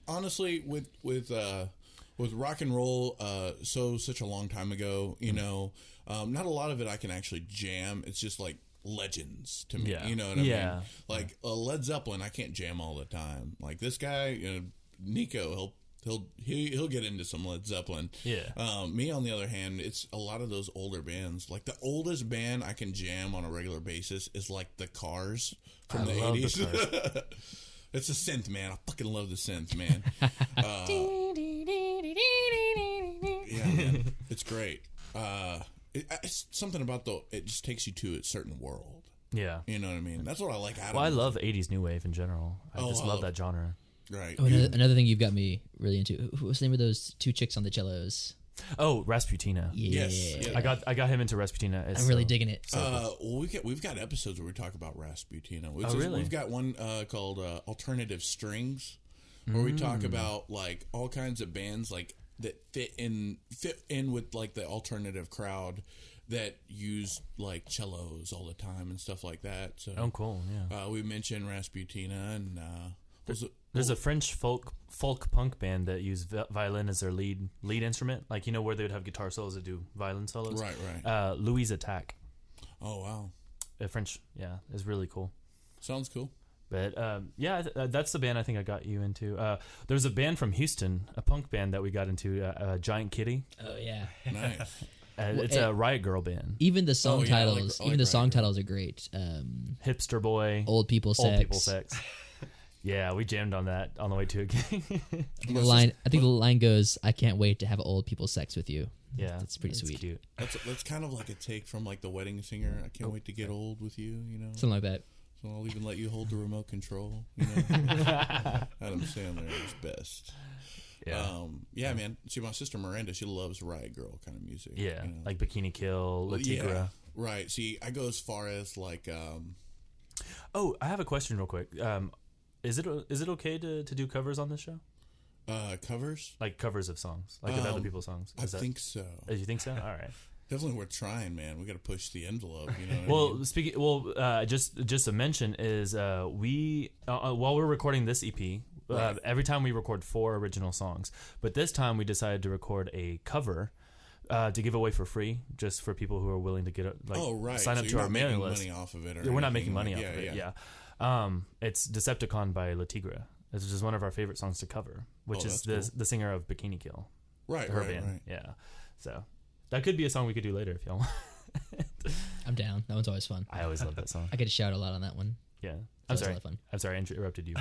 Honestly, with rock and roll, such a long time ago, not a lot of it I can actually jam. It's just legends to me. Yeah. You know what I mean? Led Zeppelin, I can't jam all the time. This guy, Nico, he'll get into some Led Zeppelin. Yeah. Me, on the other hand, it's a lot of those older bands. The oldest band I can jam on a regular basis is the Cars from the 80s. The Cars. It's a synth, man. I fucking love the synth, man. Yeah, man. It's great. It's something about it just takes you to a certain world. Yeah. You know what I mean? That's what I like out of it. Well, I love 80s new wave in general. I just love that genre. Right. Oh, another thing you've got me really into. What's the name of those two chicks on the cellos? Oh, Rasputina. Yeah. Yes. I got him into Rasputina. I'm really digging it. Well, we've got episodes where we talk about Rasputina. Really? We've got one called Alternative Strings, where we talk about like all kinds of bands like that fit in with like the alternative crowd that use like cellos all the time and stuff like that. So cool. Yeah. We mentioned Rasputina and there's a French folk punk band that use violin as their lead instrument, like where they would have guitar solos that do violin solos. Right. Louis Attack. Oh wow. French, yeah, is really cool. Sounds cool. But that's the band I think I got you into. There's a band from Houston, a punk band that we got into, Giant Kitty. Oh yeah, Nice. It's a Riot Girl band. Even the song titles, titles are great. Hipster Boy, Old People Sex. Yeah, we jammed on that on the way to a gig. I think the line goes, "I can't wait to have old people sex with you." Yeah, that's pretty sweet. Cute. That's kind of like a take from like The Wedding Singer. I can't wait to get old with you. Something like that. So I'll even let you hold the remote control. Adam Sandler is best. Yeah. Man. See, my sister Miranda, she loves Riot Girl kind of music. Yeah, like Bikini Kill, Latigra. Yeah, right. See, I go as far as like. Oh, I have a question real quick. Is it okay to do covers on this show? Covers? Like covers of songs, like of other people's songs. I think so. You think so? All right. Definitely worth trying, man. We got to push the envelope. Just to mention is we while we're recording this EP, every time we record 4 original songs, but this time we decided to record a cover to give away for free, just for people who are willing to get sign up to our mailing list. Money off of it, we're not making money off of it. Yeah. It's Decepticon by Latigra. It's just one of our favorite songs to cover, which is the singer of Bikini Kill. Right, her band. Right. Yeah. So that could be a song we could do later if y'all want. I'm down. That one's always fun. I always love that song. I get to shout a lot on that one. Yeah. I'm sorry. A lot of fun. I'm sorry, I interrupted you.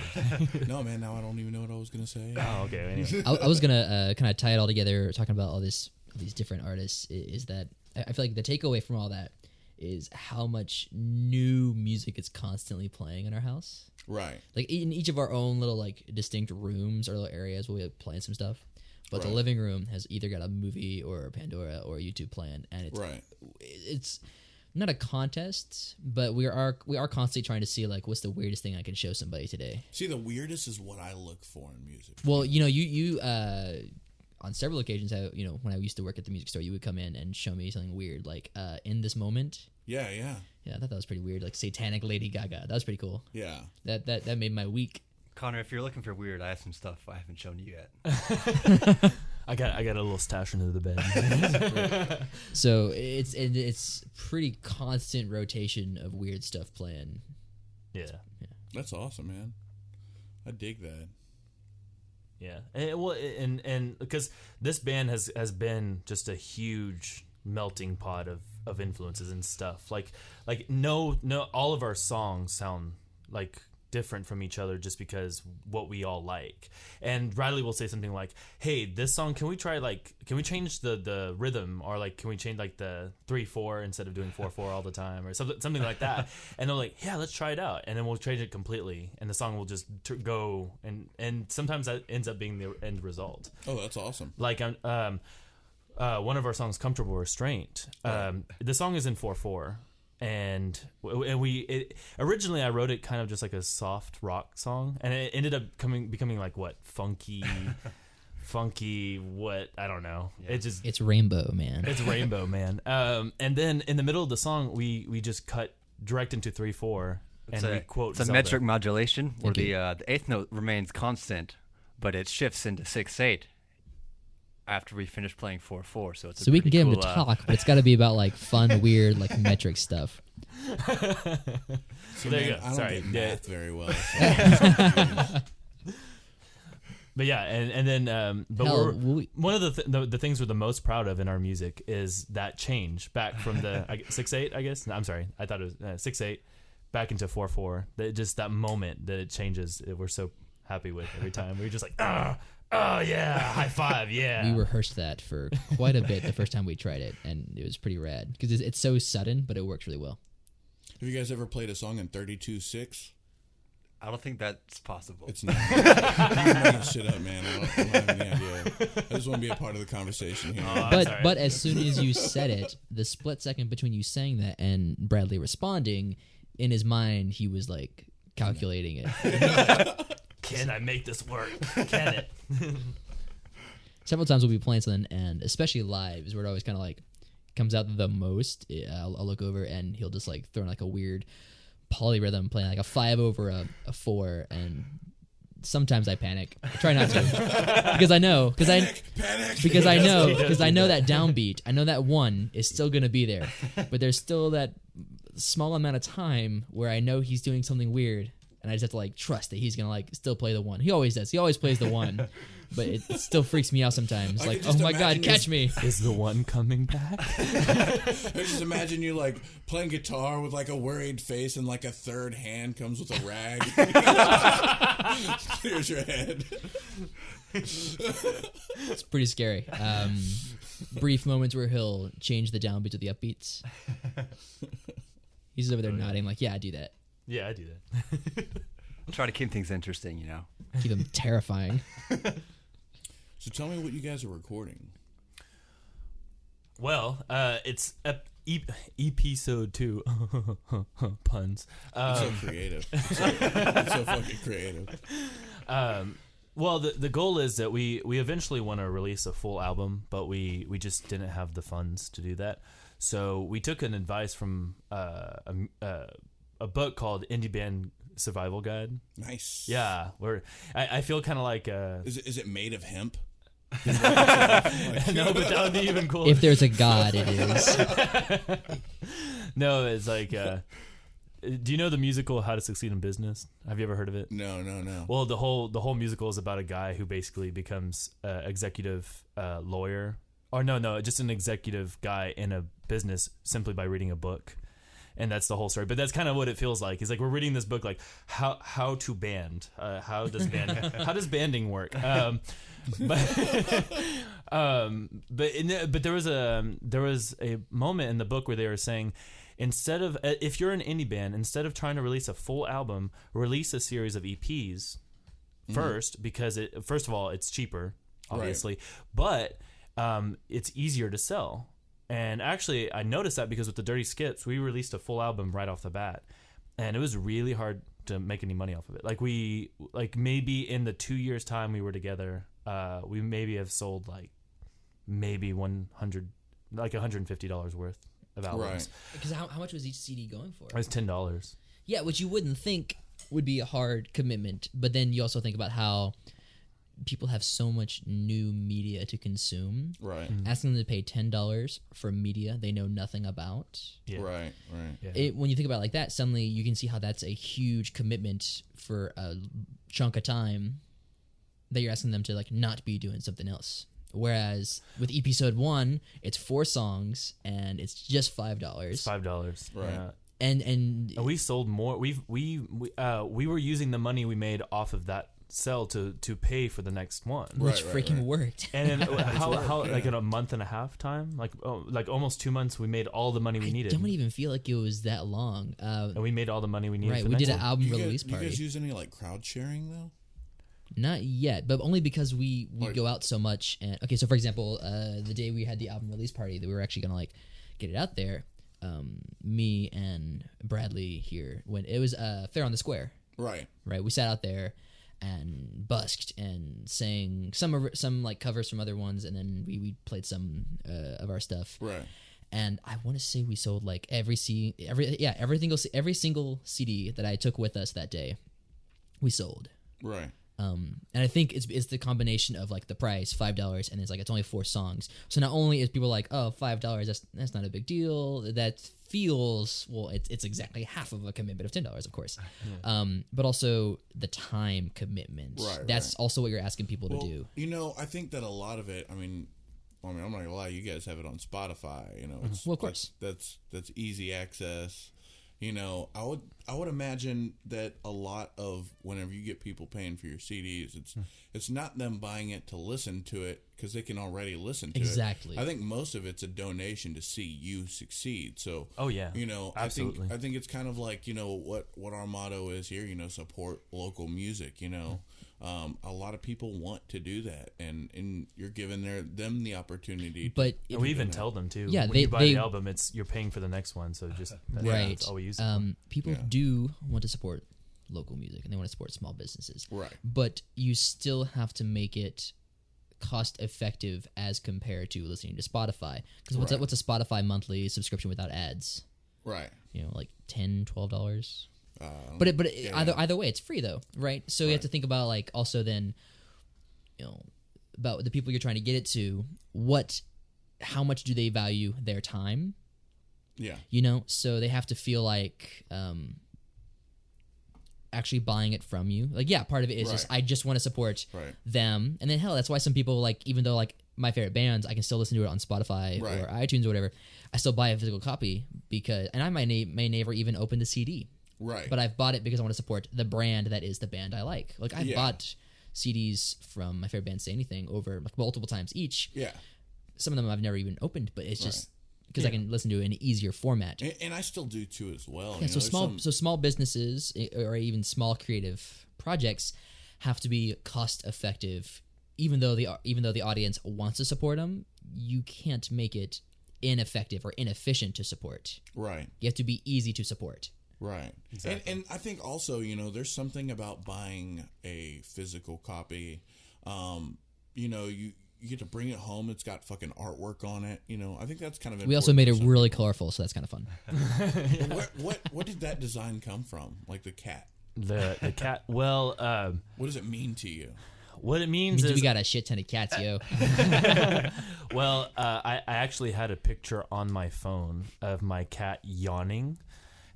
No, man. Now I don't even know what I was gonna say. Oh, okay. Anyway. I was gonna kind of tie it all together, talking about all these different artists. Is that I feel like the takeaway from all that is how much new music is constantly playing in our house. Right. Like in each of our own little like distinct rooms or little areas where we're playing some stuff. But the living room has either got a movie or a Pandora or a YouTube playing, and it's not a contest, but we are constantly trying to see like what's the weirdest thing I can show somebody today. See, the weirdest is what I look for in music. Well, you on several occasions, when I used to work at the music store, you would come in and show me something weird, like in this moment. Yeah. I thought that was pretty weird, like satanic Lady Gaga. That was pretty cool. Yeah. That made my week. Connor, if you're looking for weird, I have some stuff I haven't shown you yet. I got a little stash under the bed. So it's pretty constant rotation of weird stuff playing. Yeah. That's awesome, man. I dig that. Yeah. And because this band has been just a huge melting pot of influences and stuff. Like no all of our songs sound like different from each other just because what we all like. And Riley will say something like, hey, this song, can we change the rhythm, or like can we change like the 3/4 instead of doing 4/4 all the time, or something like that. And they're like, yeah, let's try it out, and then we'll change it completely, and the song will just go, and sometimes that ends up being the end result. Oh, that's awesome. Like one of our songs, Comfortable Restraint, the song is in 4/4. And originally I wrote it kind of just like a soft rock song, and it ended up becoming like what, funky what, I don't know. Yeah. It's Rainbow Man. It's Rainbow Man. And then in the middle of the song we just cut direct into 3/4 and we quote It's a Zelda. metric modulation where the eighth note remains constant, but it shifts into 6/8 after we finish playing 4/4, so we can get him to talk, but it's got to be about like fun, weird, like metric stuff. So there you go. go. I Sorry, don't get math very well. But yeah, and then one of the things we're the most proud of in our music is that change back from the 6/8, I guess. No, I'm sorry, I thought it was 6/8 back into 4/4. Just that moment that it changes, we're so happy with every time. We're just like, oh yeah, high five, yeah. We rehearsed that for quite a bit the first time we tried it, and it was pretty rad because it's so sudden, but it works really well. Have you guys ever played a song in 32/6? I don't think that's possible. It's not. You're making shit up, man. I don't have any idea. I just want to be a part of the conversation here. But as soon as you said it, the split second between you saying that and Bradley responding, in his mind he was like calculating it. Can I make this work? Can it? Several times we'll be playing something, and especially live is where it always kind of like comes out the most. I'll look over and he'll just like throw in like a weird polyrhythm playing like a 5 over a 4, and sometimes I panic. I try not to because I know because I know that downbeat. I know that 1 is still gonna be there, but there's still that small amount of time where I know he's doing something weird, and I just have to like trust that he's gonna like still play the 1. He always does. He always plays the 1. But it still freaks me out sometimes. Like, oh my God, catch me. Is the 1 coming back? I just imagine you like playing guitar with like a worried face, and like a third hand comes with a rag. Clears your head. It's pretty scary. Brief moments where he'll change the downbeat to the upbeats. He's over there nodding like, yeah, I do that. Yeah, I do that. Try to keep things interesting, you know. Keep him terrifying. So tell me what you guys are recording. Well, it's EPsode 2. Puns. It's so creative. It's so fucking creative. Well, the goal is that we eventually want to release a full album, but we just didn't have the funds to do that. So we took an advice from a book called Indie Band Survival Guide. Nice. Yeah, I feel kind of like Is it made of hemp? no, but that would be even cooler. If there's a God, it is. No, it's like do you know the musical How to Succeed in Business? Have you ever heard of it? No. Well, the whole musical is about a guy who basically becomes executive lawyer, or no, just an executive guy in a business simply by reading a book. And that's the whole story. But that's kind of what it feels like. It's like we're reading this book, like how to band, how does banding work? But there was a moment in the book where they were saying, instead of if you're an indie band, instead of trying to release a full album, release a series of EPs first, because first of all it's cheaper, obviously, but it's easier to sell. And actually, I noticed that because with the Dirty Skips, we released a full album right off the bat, and it was really hard to make any money off of it. Like maybe in the 2 years time we were together, we maybe have sold like maybe $150 worth of albums. Right. Because how much was each CD going for? It was $10. Yeah, which you wouldn't think would be a hard commitment, but then you also think about how people have so much new media to consume. Right. Asking them to pay $10 for media they know nothing about. Yeah. Right. Yeah. When you think about it like that, suddenly you can see how that's a huge commitment for a chunk of time that you're asking them to like not be doing something else. Whereas with EPsode 1, it's 4 songs and it's just $5. It's $5. Right. Yeah. And we sold more. We were using the money we made off of that sell to pay for the next one, which freaking worked. And then how like in a month and a half time, like almost 2 months, we made all the money we needed. I don't even feel like it was that long. And we made all the money we needed. Right, for we did an one. album release party. You guys use any like crowd sharing though? Not yet, but only because we go out so much. And okay, so for example, the day we had the album release party, that we were actually gonna like get it out there. Me and Bradley here, when it was Fair on the Square. Right. We sat out there and busked and sang some like covers from other ones, and then we played some of our stuff. Right. And I want to say we sold like every single CD that I took with us that day, we sold. Right. And I think it's the combination of like the price, $5, and it's only 4 songs. So not only is people like, oh, $5, that's not a big deal. That feels, well, it's exactly half of a commitment of $10, of course. Yeah. But also the time commitment. Right. That's also what you're asking people to do. You know, I think that a lot of it. I mean, I'm not gonna lie. You guys have it on Spotify. You know, well, of course, that's easy access. You know, I would imagine that a lot of whenever you get people paying for your CDs, it's not them buying it to listen to it because they can already listen to it. Exactly. I think most of it's a donation to see you succeed. So, you know, absolutely. I think it's kind of like, you know, what our motto is here. You know, support local music. You know. A lot of people want to do that, and you're giving them the opportunity. But and we even tell them too. Yeah, when you buy the album, you're paying for the next one. So just right. That's all we use. People do want to support local music and they want to support small businesses. Right. But you still have to make it cost effective as compared to listening to Spotify. Because what's a Spotify monthly subscription without ads? Right. Like $10-$12. But either way, it's free though, right? So you have to think about like also then, about the people you're trying to get it to. How much do they value their time? Yeah. So they have to feel like actually buying it from you. Like, yeah, part of it is just I just want to support them, and then hell, that's why some people like even though like my favorite bands, I can still listen to it on Spotify or iTunes or whatever. I still buy a physical copy and I may never even open the CD. Right. But I've bought it because I want to support the brand that is the band I like. Like I've bought CDs from my favorite band Say Anything over like multiple times each. Yeah. Some of them I've never even opened, but it's just because I can listen to it in an easier format. And I still do too as well. Yeah, so small businesses or even small creative projects have to be cost effective. Even though the audience wants to support them, you can't make it ineffective or inefficient to support. Right. You have to be easy to support. Right. Exactly. And I think also, there's something about buying a physical copy. You get to bring it home. It's got fucking artwork on it. I think that's kind of important. We also made it really colorful, so that's kind of fun. What did that design come from? Like the cat? The cat. Well, what does it mean to you? What it means is we got a shit ton of cats, yo. Well, I actually had a picture on my phone of my cat yawning.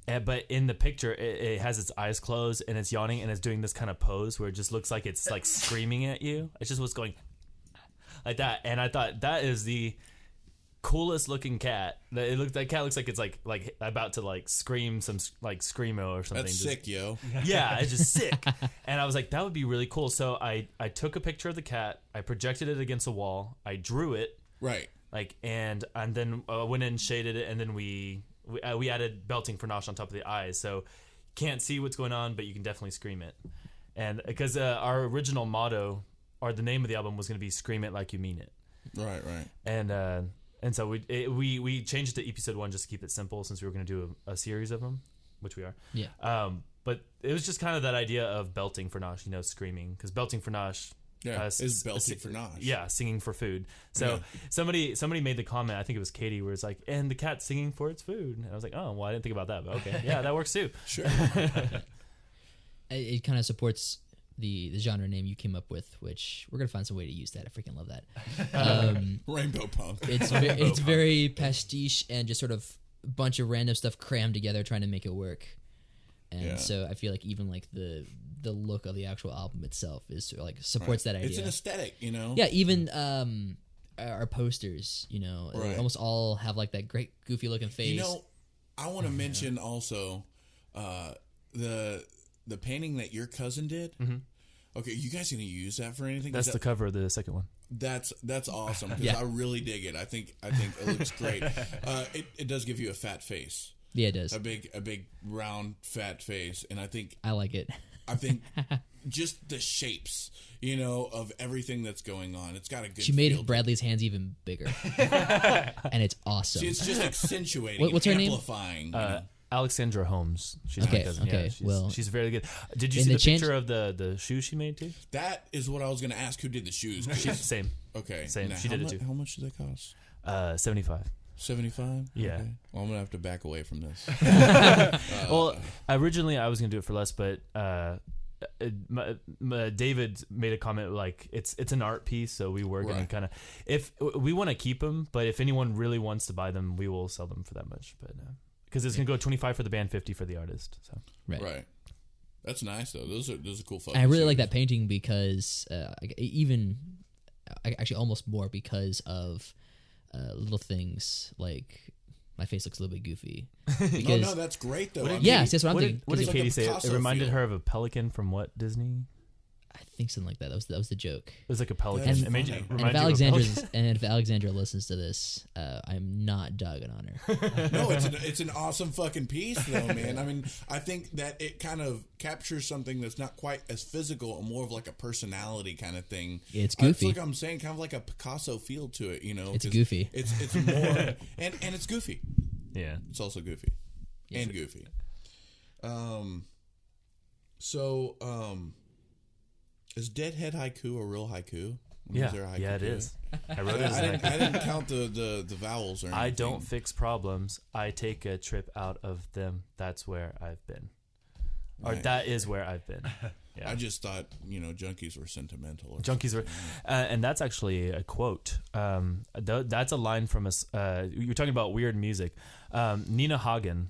But in the picture, it has its eyes closed and it's yawning and it's doing this kind of pose where it just looks like it's like screaming at you. It's just what's going like that. And I thought that is the coolest looking cat. That cat looks like it's like about to like scream some like screamo or something. That's sick, yo. Yeah, it's just sick. And I was like, that would be really cool. So I took a picture of the cat. I projected it against a wall. I drew it. Right. Like and then went in and shaded it, and then we added belting for Nosh on top of the eyes, so you can't see what's going on, but you can definitely scream it. And because our original motto, or the name of the album, was going to be "Scream It Like You Mean It." Right. And so we changed it to EPsode 1 just to keep it simple, since we were going to do a series of them, which we are. Yeah. But it was just kind of that idea of belting for Nosh, screaming, because belting for Nosh. Is belting for Nosh. Yeah, singing for food. So somebody made the comment, I think it was Katie, where it's like, and the cat's singing for its food. And I was like, oh, well, I didn't think about that, but okay. Yeah, that works too. Sure. It kind of supports the genre name you came up with, which we're going to find some way to use that. I freaking love that. Rainbow punk. It's very pastiche and just sort of a bunch of random stuff crammed together trying to make it work. And so I feel like even like the look of the actual album itself is like supports that idea. It's an aesthetic, Yeah, even our posters, they almost all have like that great goofy looking face. I want to mention also the painting that your cousin did. Mm-hmm. Okay, you guys gonna use that for anything? That's the cover of the second one. That's awesome because I really dig it. I think it looks great. It does give you a fat face. Yeah, it does. A big round fat face, and I like it. I think just the shapes, of everything that's going on. It's got a good. She made Bradley's hands even bigger, and it's awesome. See, it's just accentuating. What's her name? Amplifying. Alexandra Holmes. She's my cousin. Okay. Yeah, she's very good. Did you see the picture of the shoes she made too? That is what I was going to ask. Who did the shoes? Same. Okay. Same. Now, she did it too. How much did they cost? 75. 75? Yeah. Okay. Well, I'm gonna have to back away from this. Well, originally I was gonna do it for less, but David made a comment like it's an art piece, so we were gonna kind of, if we want to keep them, but if anyone really wants to buy them, we will sell them for that much. But because it's gonna go 25 for the band, 50 for the artist. So right. That's nice though. Those are cool. I really like that painting because actually almost more because of. Little things like my face looks a little bit goofy. Because, no, that's great though. Yes, that's what I'm thinking. What did Katie say? It reminded feel. her of a pelican from what Disney? I think something like that. That was the joke. It was like a pelican. And if Alexandra listens to this, I'm not dogging on her. No, it's an awesome fucking piece though, man. I mean, I think that it kind of captures something that's not quite as physical and more of like a personality kind of thing. It's goofy. It's like I'm saying, kind of like a Picasso feel to it, It's goofy. It's more and it's goofy. Yeah, it's also goofy and goofy. So, is Deadhead Haiku a real haiku? Yeah, Is there a haiku yeah, it to is. I wrote it as I a didn't, I didn't count the vowels or anything. I don't fix problems. I take a trip out of them. That's where I've been. Or Right. that is where I've been. Yeah. I just thought, junkies were sentimental. Or Junkies were, and that's actually a quote. That's a line from us. You're talking about weird music. Nina Hagen,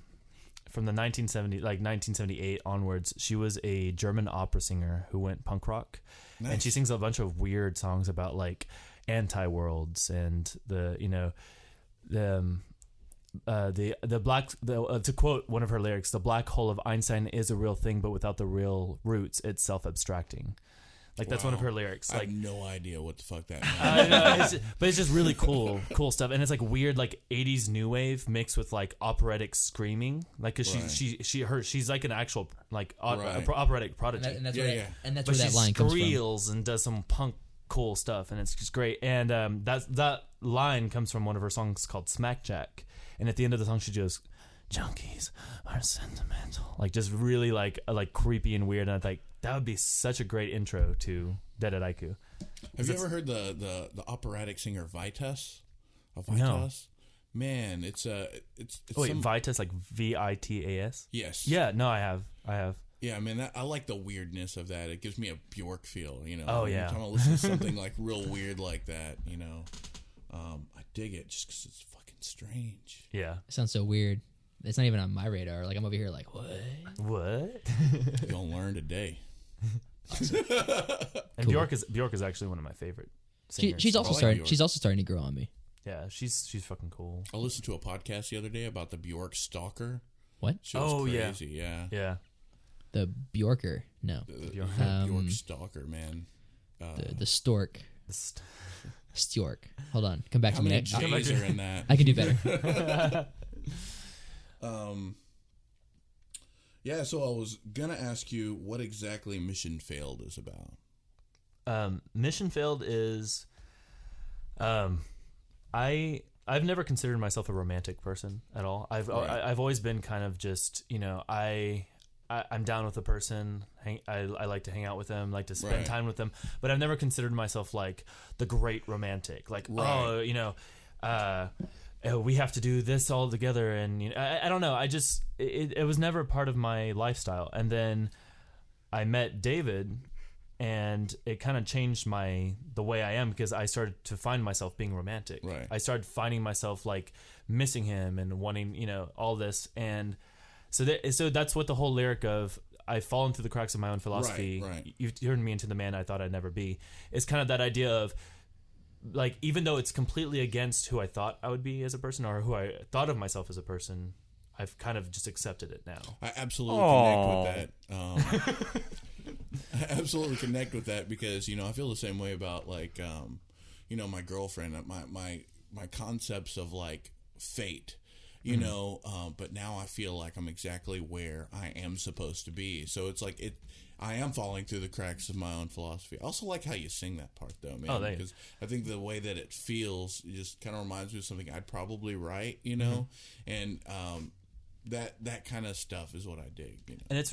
from the 1978 onwards, she was a German opera singer who went punk rock, and she sings a bunch of weird songs about like anti-worlds and the black, to quote one of her lyrics, the black hole of Einstein is a real thing, but without the real roots, it's self-abstracting. Like that's one of her lyrics. I Like have no idea what the fuck that I means. know, but it's just really cool stuff, and it's like weird, like 80s new wave mixed with like operatic screaming, like because Right. she's like an actual like Right. operatic prodigy, And that's Yeah, where yeah. and that's but where she that line comes from. squeals and does some punk cool stuff, and it's just great. And that line comes from one of her songs called Smack Jack, and at the end of the song she goes, "Junkies are sentimental," like just really like creepy and weird. And I think that would be such a great intro to Dead at Aiku. Have you ever heard the operatic singer Vitas? No. Man, it's Wait, some, Vitas, like Vitas? yes. Yeah, no, I have. Yeah, man, I like the weirdness of that. It gives me a Bjork feel, Oh, Every yeah. time I listen to something like real weird like that, I dig it just because it's fucking strange. Yeah. It sounds so weird. It's not even on my radar. Like I'm over here like, what? What? You're gonna learn today. And Cool. Bjork is actually one of my favorite She, singers. she's also I like starting. Bjork. She's also starting to grow on me. Yeah, she's fucking cool. I listened to a podcast the other day about the Bjork stalker. What? She was Oh, yeah. crazy, yeah. Yeah. The Bjorker? No, The Bjork. Bjork stalker, man. the stork. Stjork. Hold on. Come back How to me. many J's are in that? I can do better. Yeah, so I was gonna ask you what exactly Mission Failed is about. Mission Failed is, I've never considered myself a romantic person at all. I've always been kind of just, I'm down with a person. I like to hang out with them, like to spend Right. time with them. But I've never considered myself like the great romantic. Like, Right. we have to do this all together. And I don't know. It was never part of my lifestyle. And then I met David, and it kind of changed the way I am, because I started to find myself being romantic. Right. I started finding myself like missing him and wanting, all this. And so that's what the whole lyric of "I've fallen through the cracks of my own philosophy. Right. You've turned me into the man I thought I'd never be." It's kind of that idea of like, even though it's completely against who I thought I would be as a person, or who I thought of myself as a person, I've kind of just accepted it now. I absolutely connect with that. I absolutely connect with that because I feel the same way about like my girlfriend, my concepts of like fate. But now I feel like I'm exactly where I am supposed to be. So it's like I am falling through the cracks of my own philosophy. I also like how you sing that part though, man. Oh, thank you. Because I think the way that it feels just kind of reminds me of something I'd probably write, and that kind of stuff is what I dig. And it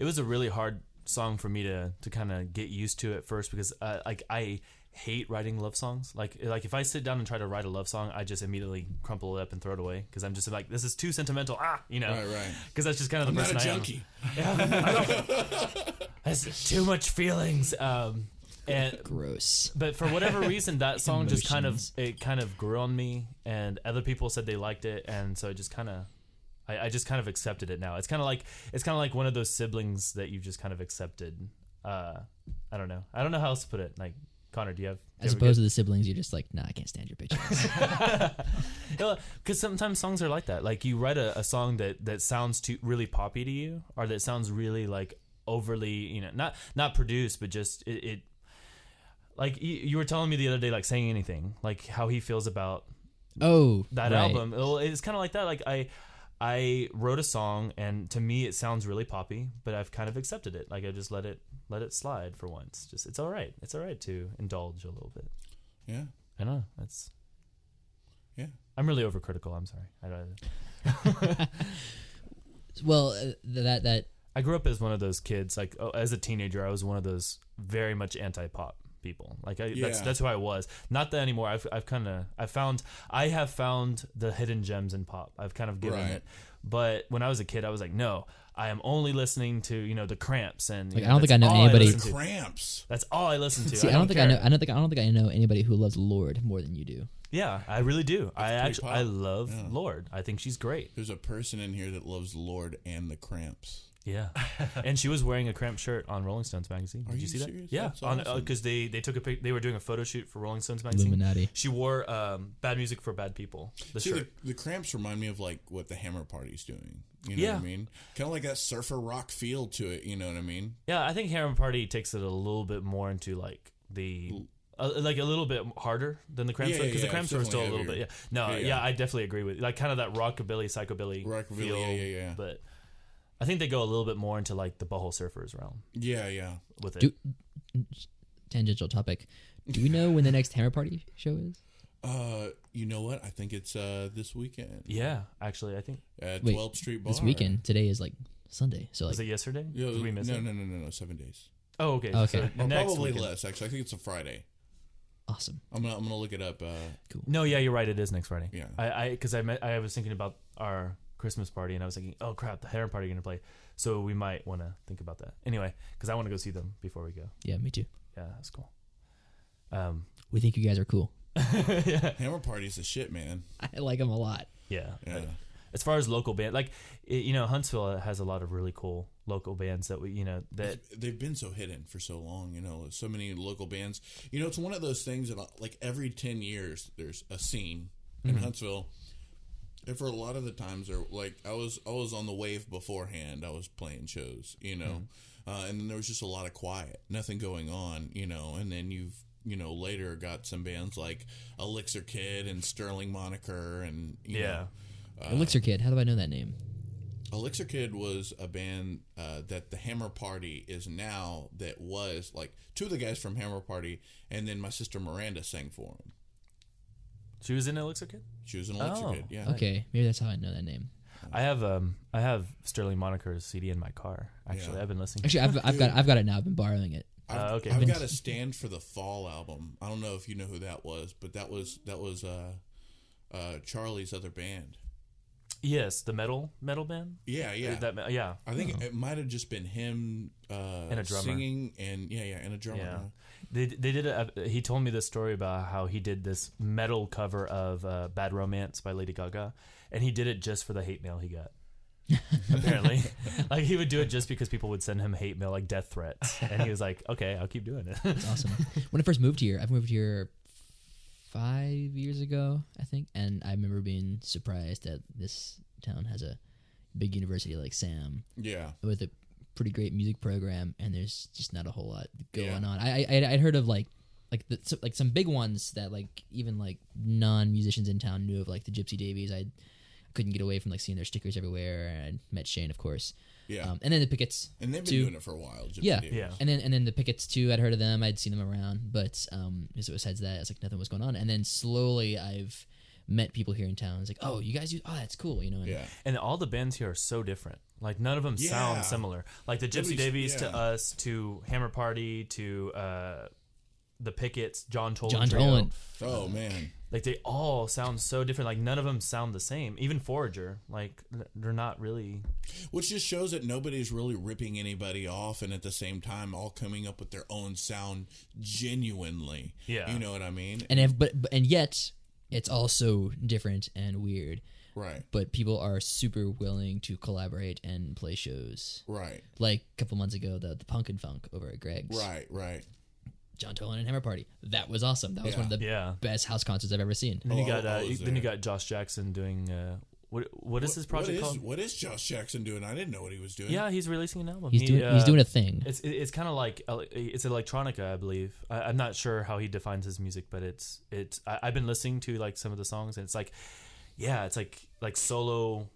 was a really hard song for me to kind of get used to at first, because like I hate writing love songs. Like if I sit down and try to write a love song, I just immediately crumple it up and throw it away, because I'm just like, this is too sentimental. Right. Because that's just kind of the I'm not person a I junkie. am. That's too much feelings. And Gross. but for whatever reason, that song just kind Emotions. of grew on me, and other people said they liked it, and so it just kind of. I just kind of accepted it now. It's kind of like one of those siblings that you just kind of accepted. I don't know how else to put it. Like, Connor, do you have? As opposed to the siblings, you're just like, nah, I can't stand your bitches. Because sometimes songs are like that. Like, you write a song that sounds really poppy to you, or that sounds really like overly, not produced, but just it. Like you were telling me the other day, like Saying Anything, like how he feels about Oh, that right. album. It's kind of like that. Like I wrote a song, and to me it sounds really poppy, but I've kind of accepted it. Like, I just let it slide for once. Just it's all right. It's all right to indulge a little bit. Yeah. I know that's. Yeah. I'm really overcritical. I'm sorry. Well, that I grew up as one of those kids. Like as a teenager, I was one of those very much anti-pop people. Like that's who I was. Not that anymore. I have found the hidden gems in pop. I've kind of given it. But when I was a kid, I was like, no, I am only listening to the Cramps and like, I don't think I know anybody. The Cramps. That's all I listen to. See, I don't think I know anybody who loves Lorde more than you do. Yeah, I really do. I love Lorde. I think she's great. There's a person in here that loves Lorde and the Cramps. Yeah, and she was wearing a Cramp shirt on Rolling Stones magazine. Did you see serious? that? Yeah, because awesome. they took a pic. They were doing a photo shoot for Rolling Stones magazine. Illuminati. She wore "Bad Music for Bad People." The Cramps remind me of like what the Hammer Party's doing. You know what I mean? Kind of like that surfer rock feel to it. You know what I mean? Yeah, I think Hammer Party takes it a little bit more into like the. Like a little bit harder than the Cramps, because the Cramps were still a little bit. I definitely agree with like kind of that rockabilly, psychobilly feel. Yeah. But I think they go a little bit more into like the Butthole Surfers realm. Yeah. With it. Tangential topic. Do we know when the next Hammer Party show is? You know what? I think it's this weekend. Yeah, actually, I think at 12th Street Bar. This weekend. Today is like Sunday. So like, was it yesterday? Yeah, Did we miss it? No, 7 days. Oh, okay. Okay. So next probably weekend. less. Actually, I think it's a Friday. Awesome. I'm gonna look it up. Cool. No, yeah, you're right. It is next Friday. Yeah. Because I was thinking about our Christmas party, and I was thinking, oh crap, the Hammer Party gonna play, so we might want to think about that anyway. Because I want to go see them before we go. Yeah, me too. Yeah, that's cool. We think you guys are cool. Hammer Party's the shit, man. I like them a lot. Yeah. As far as local band, like Huntsville has a lot of really cool local bands that they've been so hidden for so long. So many local bands. It's one of those things that like every 10 years there's a scene in Huntsville. And for a lot of the times, they're like I was on the wave beforehand. I was playing shows, and then there was just a lot of quiet, nothing going on, and then you've later got some bands like Elixir Kid and Sterling Moniker and you know. Elixir Kid. How do I know that name? Elixir Kid was a band that the Hammer Party is now. That was like two of the guys from Hammer Party, and then my sister Miranda sang for him. She was in Elixir Kid? She was in Elixir Kid, yeah. Okay, maybe that's how I know that name. I have Sterling Moniker's CD in my car. Actually, I've been listening. Actually, I've got it now. I've been borrowing it. I've got a Stand for the Fall album. I don't know if you know who that was, but that was Charlie's other band. Yes, the metal band. Yeah. I think it might have just been him and a drummer singing and and a drummer. Yeah. They did he told me this story about how he did this metal cover of Bad Romance by Lady Gaga, and he did it just for the hate mail he got. Apparently, like he would do it just because people would send him hate mail, like death threats, and he was like, "Okay, I'll keep doing it." That's awesome. When I first moved here, I've moved here 5 years ago, I think, and I remember being surprised that this town has a big university like Sam, with a pretty great music program, and there's just not a whole lot going on. I'd heard of like some big ones that like even like non-musicians in town knew of, like the Gypsy Davies. I couldn't get away from like seeing their stickers everywhere, and I met Shane, of course. Yeah, and then the Pickets, and they've been doing it for a while. Yeah, and then the Pickets too. I'd heard of them. I'd seen them around, but besides that, it's like nothing was going on. And then slowly, I've met people here in town. It's like, oh, you guys that's cool, And, and all the bands here are so different. Like none of them sound similar. Like the Gypsy Davies to us, to Hammer Party, to the Pickets, John Toland Trio. Oh man. Like they all sound so different. Like none of them sound the same. Even Forager, like they're not really. Which just shows that nobody's really ripping anybody off, and at the same time, all coming up with their own sound genuinely. Yeah, you know what I mean. And yet, it's also different and weird. Right. But people are super willing to collaborate and play shows. Right. Like a couple months ago, the Punk and Funk over at Greg's. Right. John Toland and Hammer Party. That was awesome. That was one of the best house concerts I've ever seen. And then you got Josh Jackson doing what is his project called? What is Josh Jackson doing? I didn't know what he was doing. Yeah, he's releasing an album. He's doing a thing. It's kind of like it's electronica, I believe. I'm not sure how he defines his music, but it's I've been listening to like some of the songs, and it's like. Yeah, it's like solo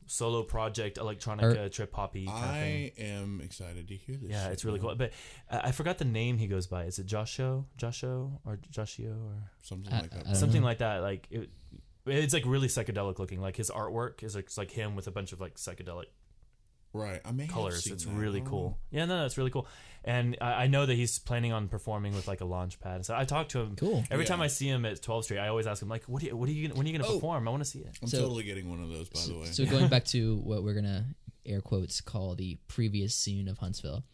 project electronica trip hoppy kind of thing. I am excited to hear this. Yeah, it's really cool. But I forgot the name he goes by. Is it Joshio or something like that? Something like that. Like it's like really psychedelic looking. Like his artwork is like him with a bunch of like psychedelic Right. I may have colors. seen It's that. really I don't cool. know. Yeah, no, it's really cool. And I know that he's planning on performing with like a launch pad. So I talked to him. Cool. Every Yeah. when I see him at 12th Street, I always ask him like, when are you gonna perform? I want to see it. I'm So- totally getting one of those, by the way. So going back to what we're gonna air quotes call the previous scene of Huntsville.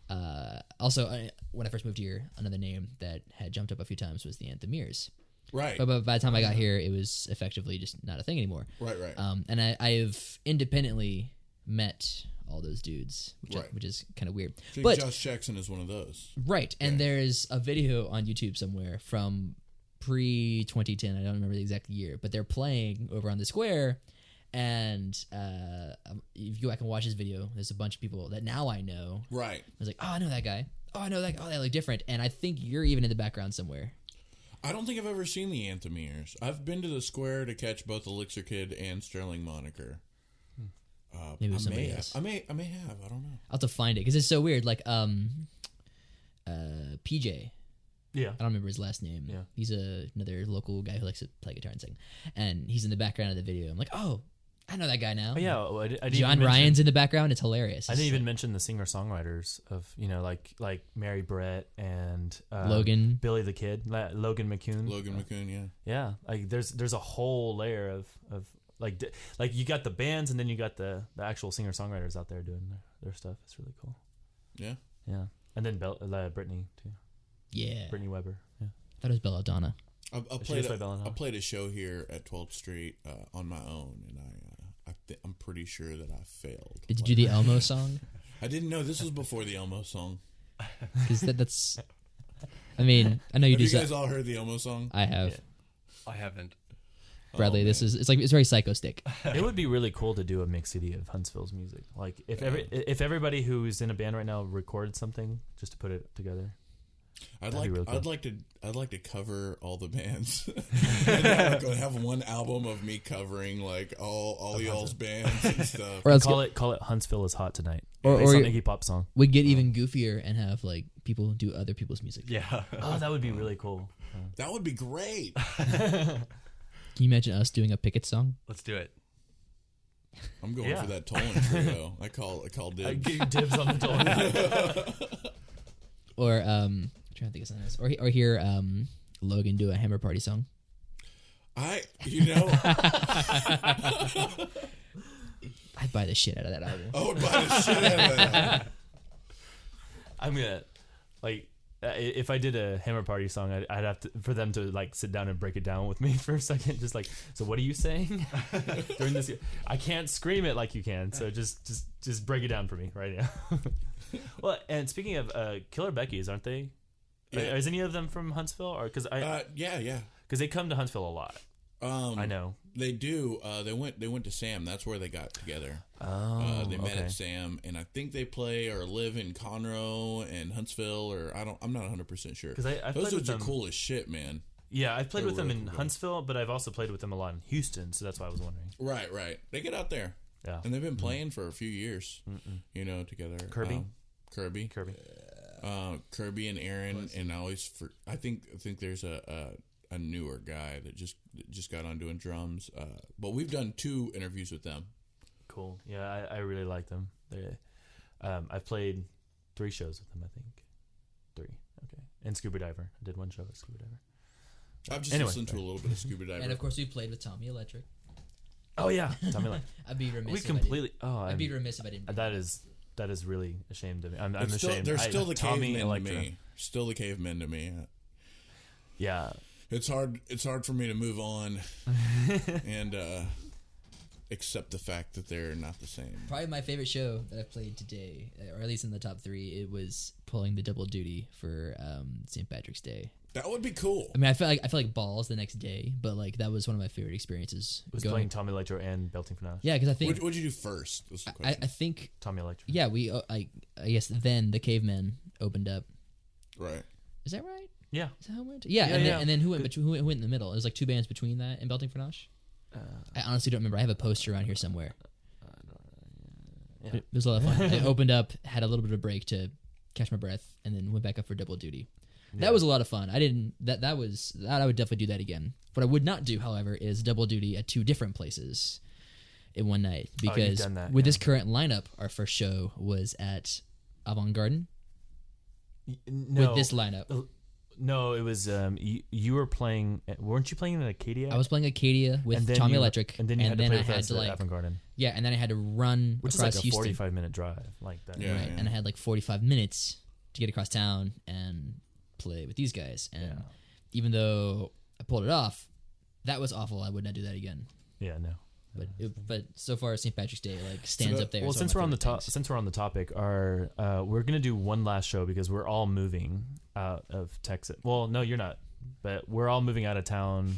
When I first moved here, another name that had jumped up a few times was the Anthemeers. Right. But by the time I got here, it was effectively just not a thing anymore. Right. Right. And I have independently met all those dudes, Right. which is kind of weird. I think But Josh Jackson is one of those. right, and there's a video on YouTube somewhere from pre-2010. I don't remember the exact year, but they're playing over on the square. And if you go back and watch this video, there's a bunch of people that now I know. Right. I was like, oh, I know that guy. Oh, I know that guy. Oh, they look different. And I think you're even in the background somewhere. I don't think I've ever seen the Anthemeers. I've been to the square to catch both Elixir Kid and Sterling Moniker. Maybe it I was somebody may else. have. I may have. I don't know. I'll have to find it because it's so weird. Like PJ. Yeah. I don't remember his last name. Yeah. He's another local guy who likes to play guitar and sing. And he's in the background of the video. I'm like, oh, I know that guy now. Oh, yeah. I didn't John even Ryan's mention, in the background. It's hilarious. I didn't even mention the singer-songwriters of, like Mary Brett and Logan. Billy the Kid, Logan McCune. Logan McCune, yeah. Yeah, like there's a whole layer of like you got the bands and then you got the actual singer-songwriters out there doing their stuff. It's really cool. Yeah. Yeah, and then Brittany too. Yeah. Brittany Weber. Yeah. That was Belladonna. I She goes by Belladonna. played a show here at 12th Street on my own, and I'm pretty sure that I failed. Did you do the Elmo song? I didn't know this was before the Elmo song. Because that's. I mean, I know you Have do. you guys all heard the Elmo song? I have. Yeah. I haven't. Bradley, Oh, this man. is it's very psycho stick. It would be really cool to do a mix CD of Huntsville's music. Like if everybody who's in a band right now recorded something just to put it together. I'd That'd be really cool. I'd like to cover all the bands. And have one album of me covering like all y'all's bands and stuff. Or else Call it Huntsville is Hot Tonight. Or- Based or- on Iggy Pop song. we get even goofier and have like people do other people's music. Yeah. Oh, that would be really cool. That would be great. Can you imagine us doing a Pickett song? Let's do it. I'm going Yeah. for that Toland Trio. I call I dibs. give you dibs on the Toland. Or I'm trying to think of something else. Or hear Logan do a Hammer Party song. I'd I'd buy the shit out of that album. I would buy the shit out of that. I'm gonna if I did a Hammer Party song, I'd have to for them to like sit down and break it down with me for a second. Just like, so what are you saying during this? I can't scream it like you can, so just break it down for me right now. Well, and speaking of Killer Becky's, aren't they? Yeah. Is any of them from Huntsville? Or because Yeah. they come to Huntsville a lot. I know. They do. They went to Sam. That's where they got together. Oh, They met okay. at Sam, and I think they play or live in Conroe and Huntsville, or I'm not 100% sure. Because I've Those played with dudes are them. cool as shit, man. Yeah, I've played They're with them really in cool. Huntsville, but I've also played with them a lot in Houston, so that's why I was wondering. Right. They get out there, Yeah. and they've been playing for a few years. Together. Kirby? Kirby. Kirby and Aaron, and I think there's a newer guy that just got on doing drums. But we've done 2 interviews with them. Cool. Yeah, I really like them. I've played 3 shows with them, I think. 3. Okay. And Scuba Diver. I did 1 show with Scuba Diver. I've just listened to a little bit of Scuba Diver. And of course, we played with Tommy Electric. Oh yeah, Tommy Lee. I'd be remiss. We if completely. I'd be remiss if I didn't. That is really ashamed of me. I'm It's ashamed. They're still the Tommy cavemen to Electra. me. Still the cavemen to me. Yeah. It's hard for me to move on and accept the fact that they're not the same. Probably my favorite show that I've played today, or at least in the top 3, it was pulling the double duty for St. Patrick's Day. That would be cool. I mean, I feel like balls the next day, but like that was one of my favorite experiences. Was playing Tommy Electro and Belting for Nosh. Yeah, because I think What'd you do first? That's the I question. think Tommy Electro. yeah, we I guess then the cavemen opened up. Right. Is that right? Yeah. Is that how it went? Yeah, Yeah, and, yeah. Then, and then who went in the middle? It was like 2 bands between that and Belting for Nosh. I honestly don't remember. I have a poster around here somewhere. Yeah. It was a lot of fun. I opened up, had a little bit of a break to catch my breath, and then went back up for double duty. That was a lot of fun. I didn't. That I would definitely do that again. What I would not do, however, is double duty at 2 different places, in one night you've because done that, with yeah. this current lineup, our first show was at Avant Garden. No, With this lineup, no, it was you were playing. Weren't you playing in Acadia? I was playing Acadia with And then Tommy you- Electric, and then you had to play with I had us to at like Avant Garden, and then I had to run which is across like a Houston. 45-minute drive, like that. Yeah. Right, and I had like 45 minutes to get across town and play with these guys. And Yeah. even though I pulled it off, that was awful. I would not do that again. Yeah, no. But so far, St. Patrick's Day like stands up there. Well, as one since of we're my on the favorite things. since we're on the topic, we're gonna do one last show because we're all moving out of Texas. Well, no, you're not, but we're all moving out of town.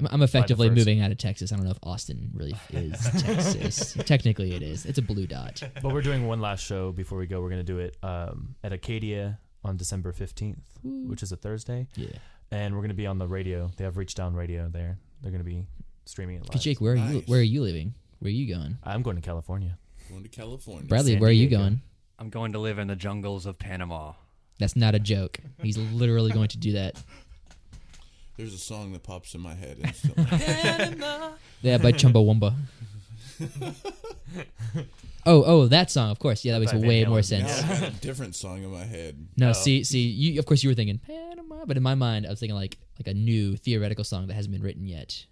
I'm effectively first. moving out of Texas. I don't know if Austin really is Texas. Technically, it is. It's a blue dot. But we're doing one last show before we go. We're gonna do it at Acadia on December 15th, which is a Thursday, Yeah. and we're gonna be on the radio. They have Reach Down Radio there. They're gonna be streaming it live. Jake, where are you? Nice. Where are you living? Where are you going? I'm going to California. Going to California. Bradley, San where are you Diego. going? I'm going to live in the jungles of Panama. That's not a joke. He's literally going to do that. There's a song that pops in my head instantly. Yeah, by Chumbawamba. Oh, that song, of course. Yeah, that makes By Van way more Halen. sense. Now I got a different song in my head. No, Oh. see, you of course you were thinking Panama, but in my mind I was thinking like a new theoretical song that hasn't been written yet,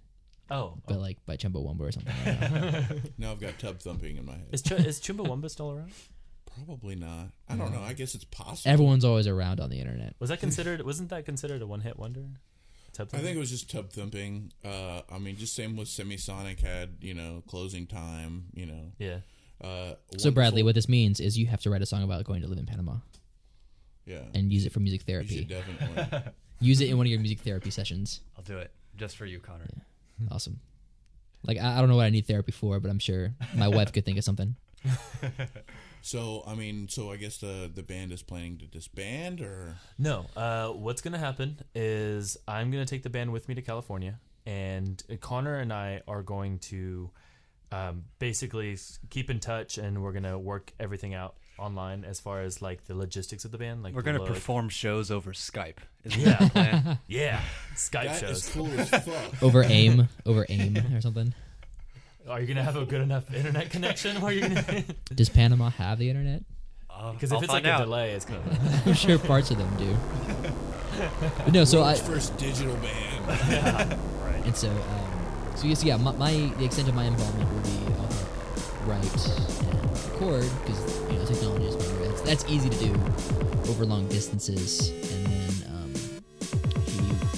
Oh, but like by Chumbawamba or something. I don't know. Now I've got tub thumping in my head. is Chumbawamba still around? Probably not. I don't know. I guess it's possible. Everyone's always around on the internet. Wasn't that considered a one-hit wonder? I think it was just tub thumping. I mean, just same with Semisonic had, closing time, Yeah. So Bradley, wonderful- what this means is you have to write a song about going to live in Panama Yeah. and use it for music You therapy. should definitely. Use it in one of your music therapy sessions. I'll do it just for you, Connor. Awesome. Like I don't know what I need therapy for, but I'm sure my wife could think of something. So I guess the band is planning to disband, or No. What's gonna happen is I'm gonna take the band with me to California, and Connor and I are going to basically keep in touch, and we're gonna work everything out online as far as like the logistics of the band. Like We're the going to look. perform shows over Skype. Is Yeah. that the plan? Yeah, Skype that shows. is cool as fuck. Over AIM or something. Are you gonna have a good enough internet connection? Where you're gonna? Does Panama have the internet? Because I'll if it's like find a out. delay, it's gonna. I'm sure parts of them do. But no, so World's first digital band. and so yes, yeah. The extent of my involvement will be I'll help write and record because technology is whatever. That's easy to do over long distances, and then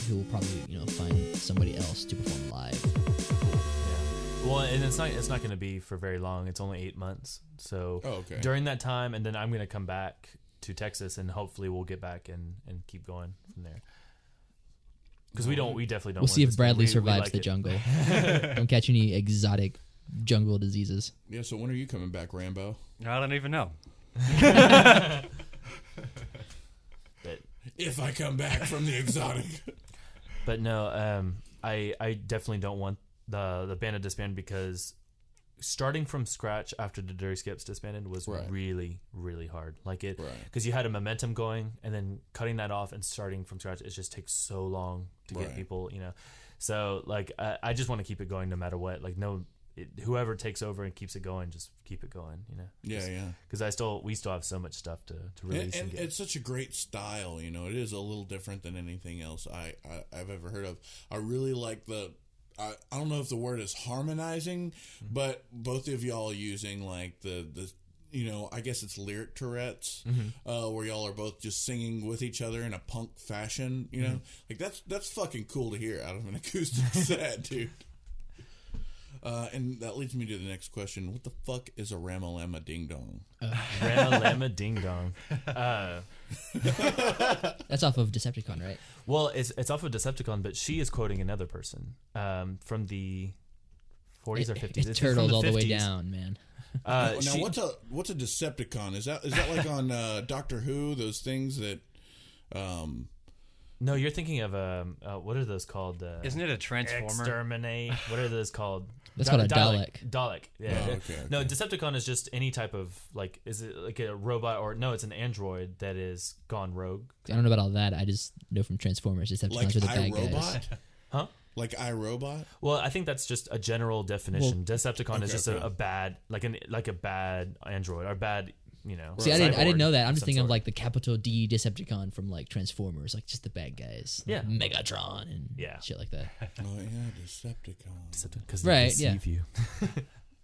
he will probably find somebody else to perform live. Yeah. Well, and it's not going to be for very long. It's only 8 months. So Okay. during that time, and then I'm going to come back to Texas, and hopefully we'll get back and keep going from there. Because we definitely don't. We'll see want if this- Bradley we survives like the it. jungle. Don't catch any exotic jungle diseases. Yeah. So when are you coming back, Rambo? I don't even know. But, If I come back from the exotic. but no, I definitely don't want the band to disband because starting from scratch after the Dirty Skips disbanded was Right. really, really hard. Like it, Right. because you had a momentum going, and then cutting that off and starting from scratch, it just takes so long to get Right. people, So like, I just want to keep it going no matter what. Like whoever takes over and keeps it going, just keep it going. Yeah, yeah. Because we still have so much stuff to release. And get. it's such a great style, It is a little different than anything else I've ever heard of. I really like I don't know if the word is harmonizing, but both of y'all using like the I guess it's lyric Tourette's, where y'all are both just singing with each other in a punk fashion, like that's fucking cool to hear out of an acoustic set, dude. And that leads me to the next question. What the fuck is a Ramalama Ding Dong? Ramalama Ding Dong. That's off of Decepticon, right? Well, it's off of Decepticon, but she is quoting another person from the 40s or 50s. It turtles all the way down, man. Now, what's a Decepticon? Is that like on Doctor Who? Those things that. No, you're thinking of what are those called? Isn't it a transformer? Exterminate. What are those called? That's called a Dalek. Dalek. Yeah. Oh, okay. No, Decepticon is just any type of like. Is it like a robot or no? It's an android that is gone rogue. I don't know about all that. I just know from Transformers, Decepticons Like are the bad guys. iRobot? Huh? Like iRobot? Well, I think that's just a general definition. Decepticon is just okay. a bad, like a bad android or bad, See, I didn't cyborg know that. I'm of just some thinking of sort. like the capital D Decepticon from like Transformers, like just the bad guys. Yeah. Like Megatron and Yeah. shit like that. Oh, yeah, Decepticon. Because Right, they deceive you.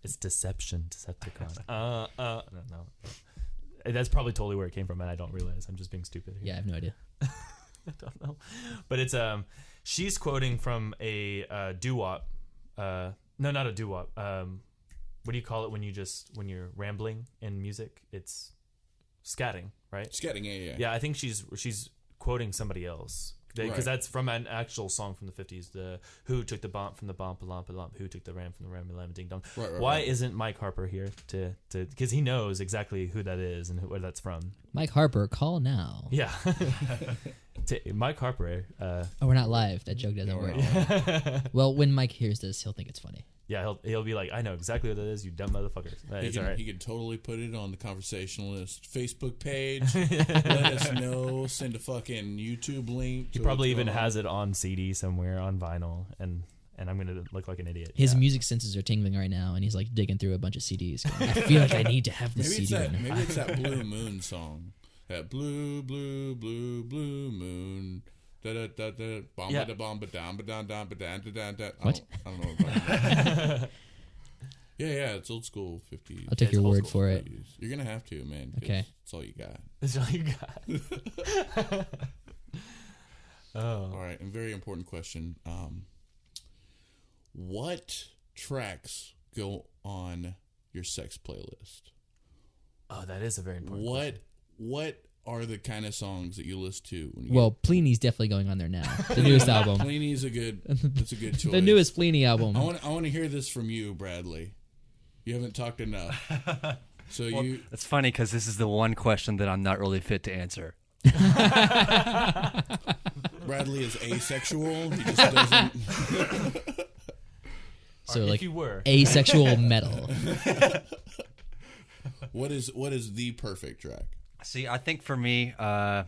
It's deception, Decepticon. No. That's probably totally where it came from, and I don't realize. I'm just being stupid here. Yeah, I have no idea. I don't know. But it's she's quoting from a doo-wop. No, not a doo-wop. What do you call it when you're rambling in music? It's scatting, right? Scatting, yeah. Yeah, I think she's quoting somebody else. Because Right. that's from an actual song from the 50s. The who took the bomb from the bomb, who took the ram from the ram, ding dong. Right, Why isn't Mike Harper here to because he knows exactly who that is and where that's from. Mike Harper, call now. Yeah, Mike Harper. Oh, we're not live. That joke doesn't work. Well, when Mike hears this, he'll think it's funny. Yeah, he'll be like, I know exactly what that is, you dumb motherfuckers. It's all right. He could totally put it on the Conversationalist Facebook page. Let us know. Send a fucking YouTube link. He probably even has it on CD somewhere on vinyl, and I'm gonna look like an idiot. His music senses are tingling right now, and he's like digging through a bunch of CDs. Going, I feel like I need to have this Maybe CD. Right now. maybe it's that Blue Moon song. That blue, blue, blue, blue moon. Da da da da. Bomba Yeah. da bomba dam ba dam dam ba dam da dam da. What? I don't know what about Yeah, it's old school 50s. I'll take your word for it. 50s. You're gonna have to, man. 'cause Okay. That's all you got. That's all you got. All right, and very important question. What tracks go on your sex playlist? Oh, that is a very important question. What are the kind of songs that you listen to when you Well, Pliny's definitely going on there now. The newest album. Pliny's that's a good choice. The newest Pliny album. I want to hear this from you, Bradley. You haven't talked enough. So It's funny because this is the one question that I'm not really fit to answer. Bradley is asexual. He just doesn't. So If like you were. asexual metal. What is the perfect track? See, I think for me, the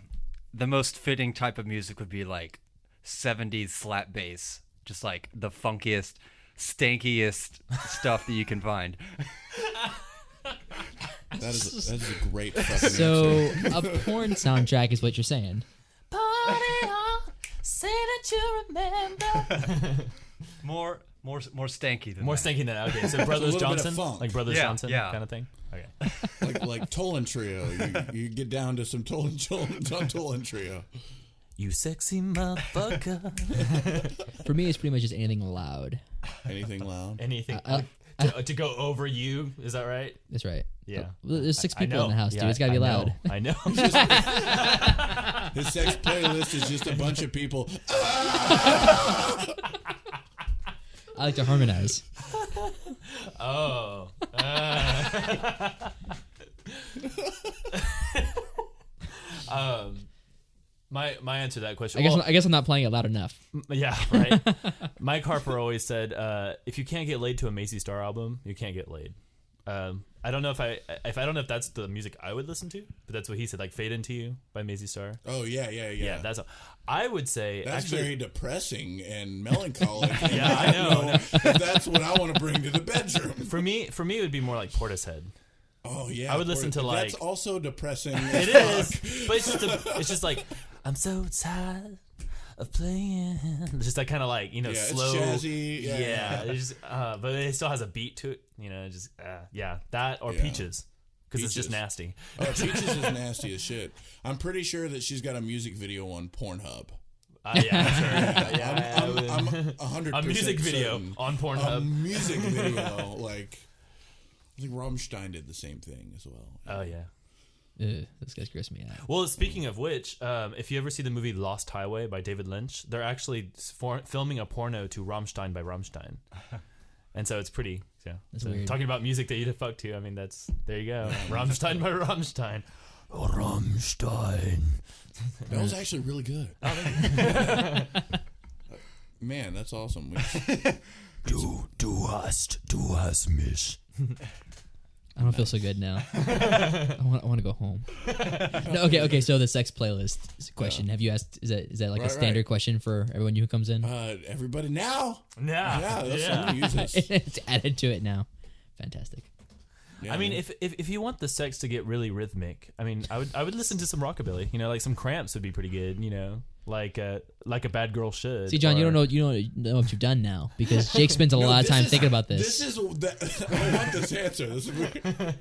most fitting type of music would be like 70s slap bass. Just like the funkiest, stankiest stuff that you can find. That is a great fucking So answer. a porn soundtrack is what you're saying. Party on, say that you remember. More stanky than More that. stinking than okay. So Brothers little bit of Johnson, funk. like Brothers Yeah, Johnson yeah. kind of thing. Okay. like Toland Trio. You get down to some Toland Trio. You sexy motherfucker. For me, it's pretty much just anything loud. Anything loud? Anything to go over you? Is that right? That's right. Yeah. Well, there's six I people know. in the house, Yeah, dude. It's gotta be I know. loud. I know. His sex playlist is just a bunch of people. I like to harmonize. Oh. My answer to that question. I guess I'm not playing it loud enough. Yeah, right. Mike Harper always said, if you can't get laid to a Macy Star album, you can't get laid. I don't know if I don't know if that's the music I would listen to, but that's what he said, like "Fade Into You" by Macy Star. Oh yeah. Yeah, that's. I would say That's actually, very depressing and melancholic. Yeah, I know. If that's what I want to bring to the bedroom. for me, it would be more like Portishead. Oh yeah, I would listen to, that's like- also depressing. It is, but it's just like I'm so tired of playing. It's just that kind of like Yeah, slow, it's jazzy. Yeah. It's just, but it still has a beat to it. Just that or Yeah. Peaches, because it's just Peaches. nasty. Oh, Peaches is nasty as shit. I'm pretty sure that she's got a music video on Pornhub. Yeah, sure. I'm 100% A music video certain. on A Pornhub. music video, like I think Rammstein did the same thing as well. Oh yeah. Ugh, this guy's grossing me out. Well, speaking of which, if you ever see the movie Lost Highway by David Lynch, they're actually filming a porno to Rammstein by Rammstein. And so it's pretty, That's so weird. talking about music that you'd fuck to, I mean, there you go. Rammstein by Rammstein. Rammstein. That was actually really good. Man, that's awesome. Du hast mich. I don't feel so good now. I want to go home. No, okay. So the sex playlist question. Have you asked? Is that like a standard question for everyone who comes in? Everybody now. Yeah. That's what I'm gonna use this. It's added to it now. Fantastic. Yeah, I mean, if you want the sex to get really rhythmic, I mean, I would listen to some rockabilly. You know, like some Cramps would be pretty good. You know, like a bad girl should. See, John, you don't know what you've done now because Jake spends a lot of time thinking about this. This is I want this answer. This is It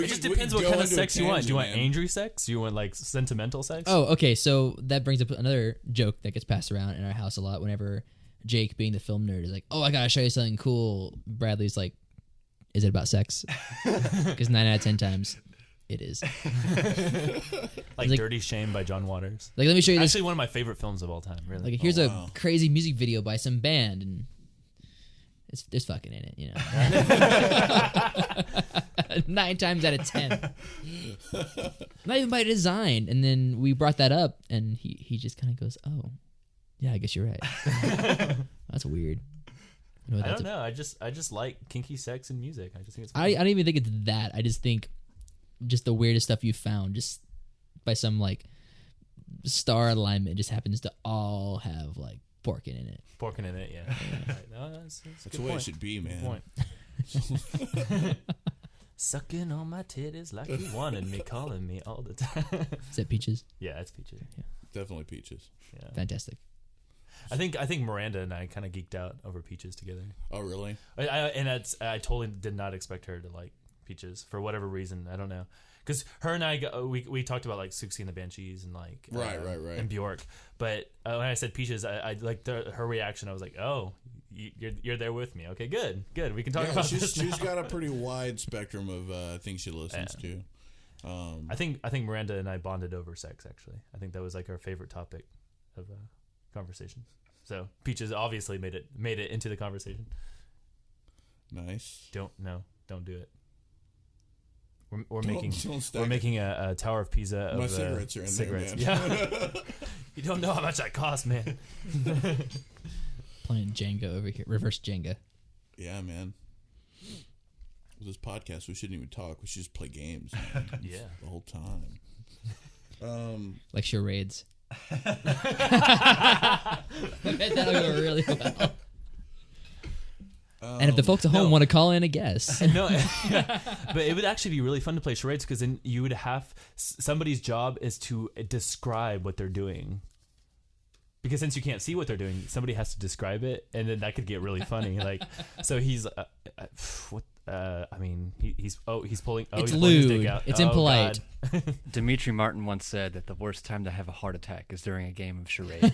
just depends what kind of sex you want. Do you want angry sex? Do you want like sentimental sex? Oh, okay. So that brings up another joke that gets passed around in our house a lot. Whenever Jake, being the film nerd, is like, "Oh, I gotta show you something cool," Bradley's like, "Is it about sex?" Because 9 out of 10 times, it is. Like Dirty Shame by John Waters. Like, let me show you this. Actually, one of my favorite films of all time. Really. Like, here's a crazy music video by some band, and there's fucking in it, you know. 9 times out of 10. Not even by design. And then we brought that up, and he just kind of goes, "Oh, yeah, I guess you're right." That's weird. I don't know. I just like kinky sex and music. I just think it's. I don't even think it's that. I just think just the weirdest stuff you found, just by some like star alignment, just happens to all have like porking in it. Porking in it, yeah. Right. No, that's the way it should be, man. Sucking on my titties like you wanted me, calling me all the time. Is that Peaches? Yeah, it's Peaches. Yeah. Definitely Peaches. Yeah. Fantastic. I think Miranda and I kind of geeked out over Peaches together. Oh, really? I totally did not expect her to like Peaches for whatever reason. I don't know, because her and I we talked about like Siouxsie and the Banshees and like right and Bjork. But when I said Peaches, I liked her reaction. I was like, oh, you're there with me. Okay, good. We can talk about this now. She's got a pretty wide spectrum of things she listens to. I think Miranda and I bonded over sex. Actually, I think that was like our favorite topic of conversation. So Peaches obviously made it into the conversation. Nice. Don't do it. We're making a Tower of Pisa of my cigarettes are in cigarettes. there, man. Yeah. You don't know how much that costs, man. Playing Jenga over here, reverse Jenga. Yeah, man. With this podcast, we shouldn't even talk. We should just play games. Man. Yeah, the whole time. Like charades. I bet that'll go really well. And if the folks at home want to call in a guess. No, but it would actually be really fun to play charades because then you would have somebody's job is to describe what they're doing. Because since you can't see what they're doing, somebody has to describe it, and then that could get really funny. Like, so he's what? I mean, he's pulling. Oh, it's he's pulling his lewd. dick out. It's impolite. Dimitri Martin once said that the worst time to have a heart attack is during a game of charades.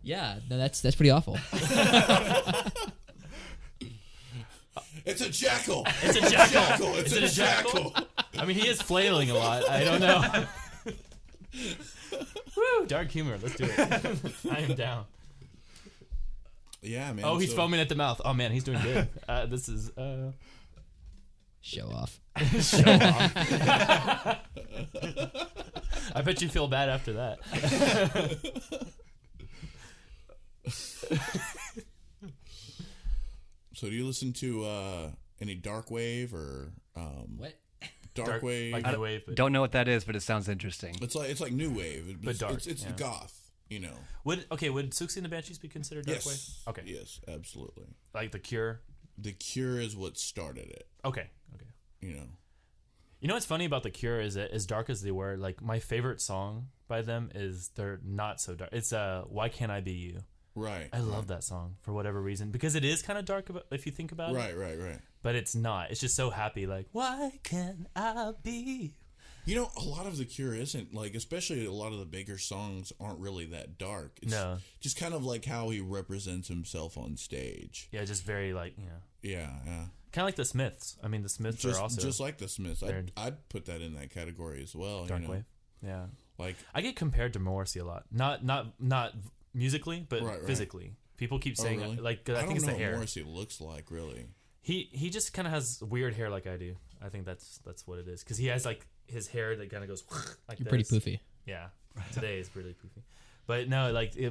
Yeah, no, that's pretty awful. It's a jackal. It's a jackal. It's a jackal. I mean, he is flailing a lot. I don't know. Woo, dark humor. Let's do it. I am down. Yeah, man. Oh, he's foaming at the mouth. Oh man, he's doing good. This is Show off. show off. I bet you feel bad after that. So, do you listen to any dark wave or What? Dark wave? Like new wave. Don't know what that is, but it sounds interesting. It's like new wave, But dark, It's yeah. goth, you know. Would Siouxsie and the Banshees be considered dark wave? Yes. Okay. Yes, absolutely. Like The Cure. The Cure is what started it. Okay. You know. You know what's funny about The Cure is that as dark as they were, like my favorite song by them is they're not so dark. It's Why Can't I Be You? Right. I love that song for whatever reason because it is kind of dark if you think about it. Right. But it's not. It's just so happy. Like, why can't I be? You know, a lot of The Cure isn't like, especially a lot of the bigger songs aren't really that dark. It's No. just kind of like how he represents himself on stage. Yeah, just very like, Yeah. kind of like the Smiths. I mean, the Smiths are also Just like the Smiths. They're- I'd put that in that category as well. dark you know? wave. Yeah, Like, I get compared to Morrissey a lot. Not musically, but Right. physically. People keep saying really? like I I don't think it's know the what hair. Morrissey looks like, really. He just kind of has weird hair like I do. I think that's what it is because he has like his hair that kind of goes like You're this. pretty poofy. Yeah, today is really poofy. But no, like a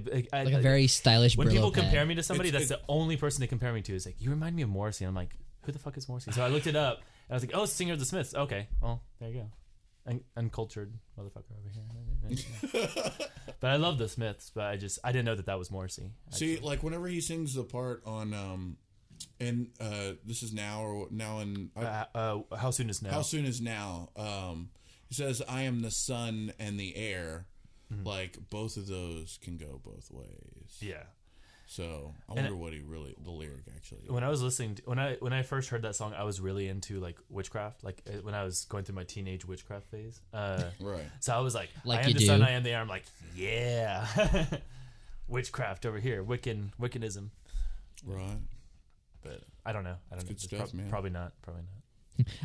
very stylish. When Brillo people pad. compare me to somebody, that's the only person they compare me to. Is like, you remind me of Morrissey. And I'm like, who the fuck is Morrissey? So I looked it up, and I was like, oh, singer of the Smiths. Okay, well, there you go. Uncultured motherfucker over here. But I love the Smiths, but I didn't know that was Morrissey. See, like whenever he sings the part on and This Is Now or Now in How Soon Is Now? How Soon Is Now? He says, "I am the sun and the air." Mm-hmm. Like both of those can go both ways. Yeah. So I wonder what the lyric actually is. When I was listening, when I first heard that song, I was really into like witchcraft. Like when I was going through my teenage witchcraft phase. Right. So I was like I am you the do. sun, I am the air. I'm like, yeah, witchcraft over here, Wiccanism. Right. But I don't know. Good stuff, man. Probably not.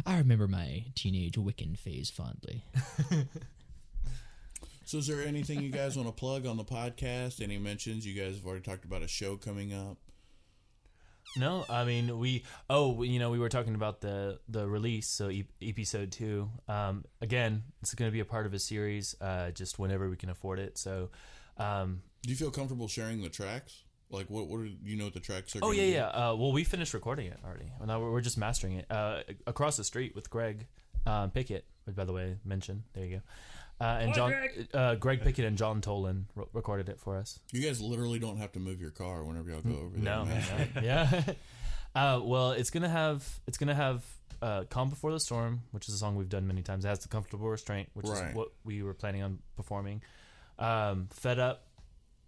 I remember my teenage Wiccan phase fondly. So is there anything you guys want to plug on the podcast? Any mentions? You guys have already talked about a show coming up. No, I mean we were talking about the release, so EPsode 2. Again, it's going to be a part of a series, just whenever we can afford it. So, do you feel comfortable sharing the tracks? Like what are you know what the tracks are? Oh yeah. Well, we finished recording it already. Now we're just mastering it across the street with Greg Pickett, which by the way, mention. There you go. And Greg Pickett and John Toland recorded it for us. You guys literally don't have to move your car whenever y'all go over there. No, yeah. Well, it's gonna have "Calm Before the Storm," which is a song we've done many times. It has "The Comfortable Restraint," which is what we were planning on performing. "Fed Up,"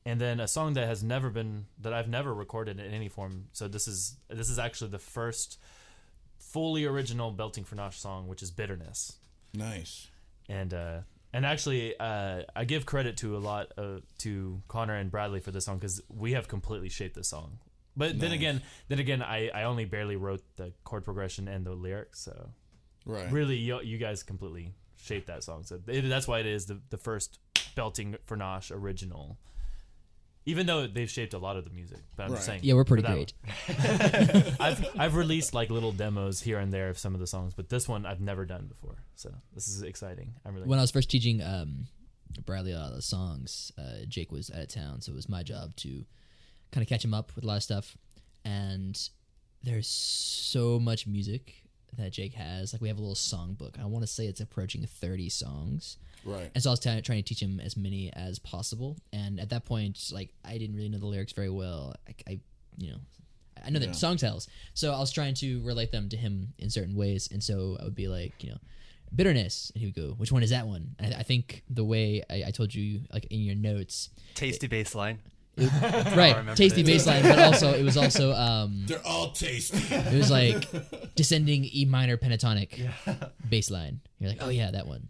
and then a song that I've never recorded in any form. So this is actually the first fully original Belting for Nosh song, which is "Bitterness." Nice. And actually, I give credit to Connor and Bradley for this song because we have completely shaped this song. But nice. then again, I only barely wrote the chord progression and the lyrics. So really, you guys completely shaped that song. So that's why it is the first Belting for Nosh original. Even though they've shaped a lot of the music, but I'm just saying. Yeah, we're pretty great. I've released like little demos here and there of some of the songs, but this one I've never done before, so this is exciting. When I was first teaching Bradley a lot of the songs, Jake was out of town, so it was my job to kind of catch him up with a lot of stuff. And there's so much music that Jake has. Like we have a little song book. I want to say it's approaching 30 songs. Right. And so I was trying to teach him as many as possible. And at that point, like I didn't really know the lyrics very well. I know the song titles. So I was trying to relate them to him in certain ways. And so I would be like, bitterness. And he would go, which one is that one? And I think the way I told you, like in your notes. Tasty bass line. Right, tasty bass line, but also it was also they're all tasty. It was like descending E minor pentatonic bass line. You're like, oh yeah, that one.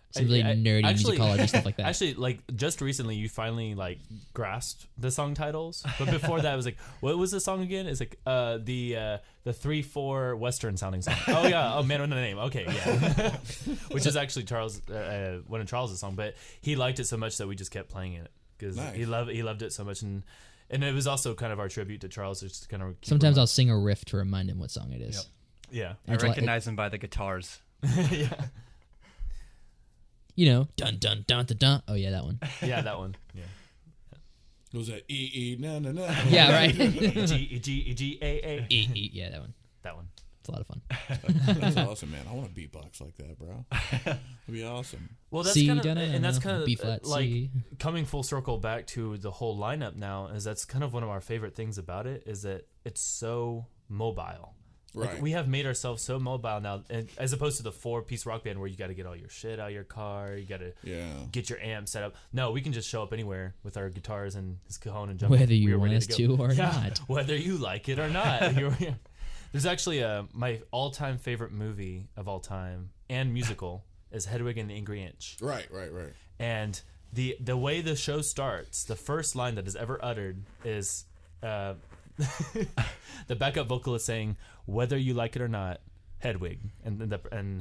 Some really nerdy musicology stuff like that. Actually, like just recently, you finally like grasped the song titles. But before that, I was like, "What was the song again?" It's like the 3/4 Western sounding song. Oh yeah, oh Man with a Name. Okay, yeah, which is actually Charles one of Charles's song. But he liked it so much that we just kept playing it because he loved it so much, and it was also kind of our tribute to Charles. Just kind of sometimes I'll sing a riff to remind him what song it is. Yep. Yeah, I recognize him by the guitars. Yeah. Dun dun dun dun dun. Oh yeah, that one. Yeah, that one. Yeah. Was that E na na na? Yeah, right. G A A. E. Yeah, that one. That one. It's a lot of fun. That's awesome, man. I want to beatbox like that, bro. It'd be awesome. Well, that's kind of B flat like C. Coming full circle back to the whole lineup now. Is that's kind of one of our favorite things about it is that it's so mobile. Right. Like we have made ourselves so mobile now, and as opposed to the 4-piece rock band where you got to get all your shit out of your car, you got to get your amp set up. No, we can just show up anywhere with our guitars and his cajon and jump. Whether you want us to or not. Whether you like it or not. There's actually my all-time favorite movie of all time and musical is Hedwig and the Angry Inch. Right. And the way the show starts, the first line that is ever uttered is the backup vocalist saying, "Whether you like it or not, Hedwig," and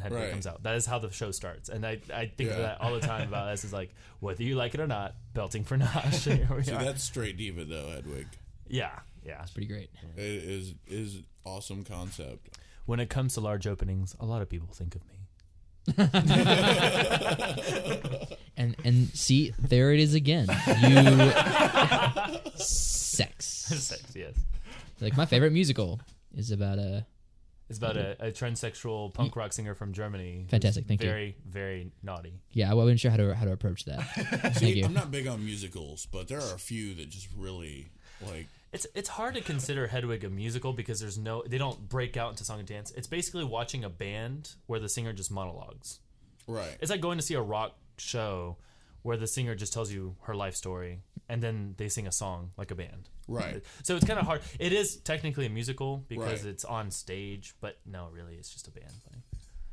Hedwig comes out. That is how the show starts, and I think of that all the time about this. Is like, whether you like it or not, Belting for Nosh. So that's straight diva though, Hedwig. Yeah, it's pretty great. It is awesome concept. When it comes to large openings, a lot of people think of me. And see, there it is again. You sex. Sex, yes. Like my favorite musical is about It's about a transsexual punk rock singer from Germany. Fantastic, thank you. Very, very naughty. Yeah, I wasn't sure how to approach that. Thank See, you. I'm not big on musicals, but there are a few that just really like. It's hard to consider Hedwig a musical because they don't break out into song and dance. It's basically watching a band where the singer just monologues. Right. It's like going to see a rock show where the singer just tells you her life story and then they sing a song like a band. Right. So it's kind of hard. It is technically a musical because Right. it's on stage, but no, really, it's just a band thing.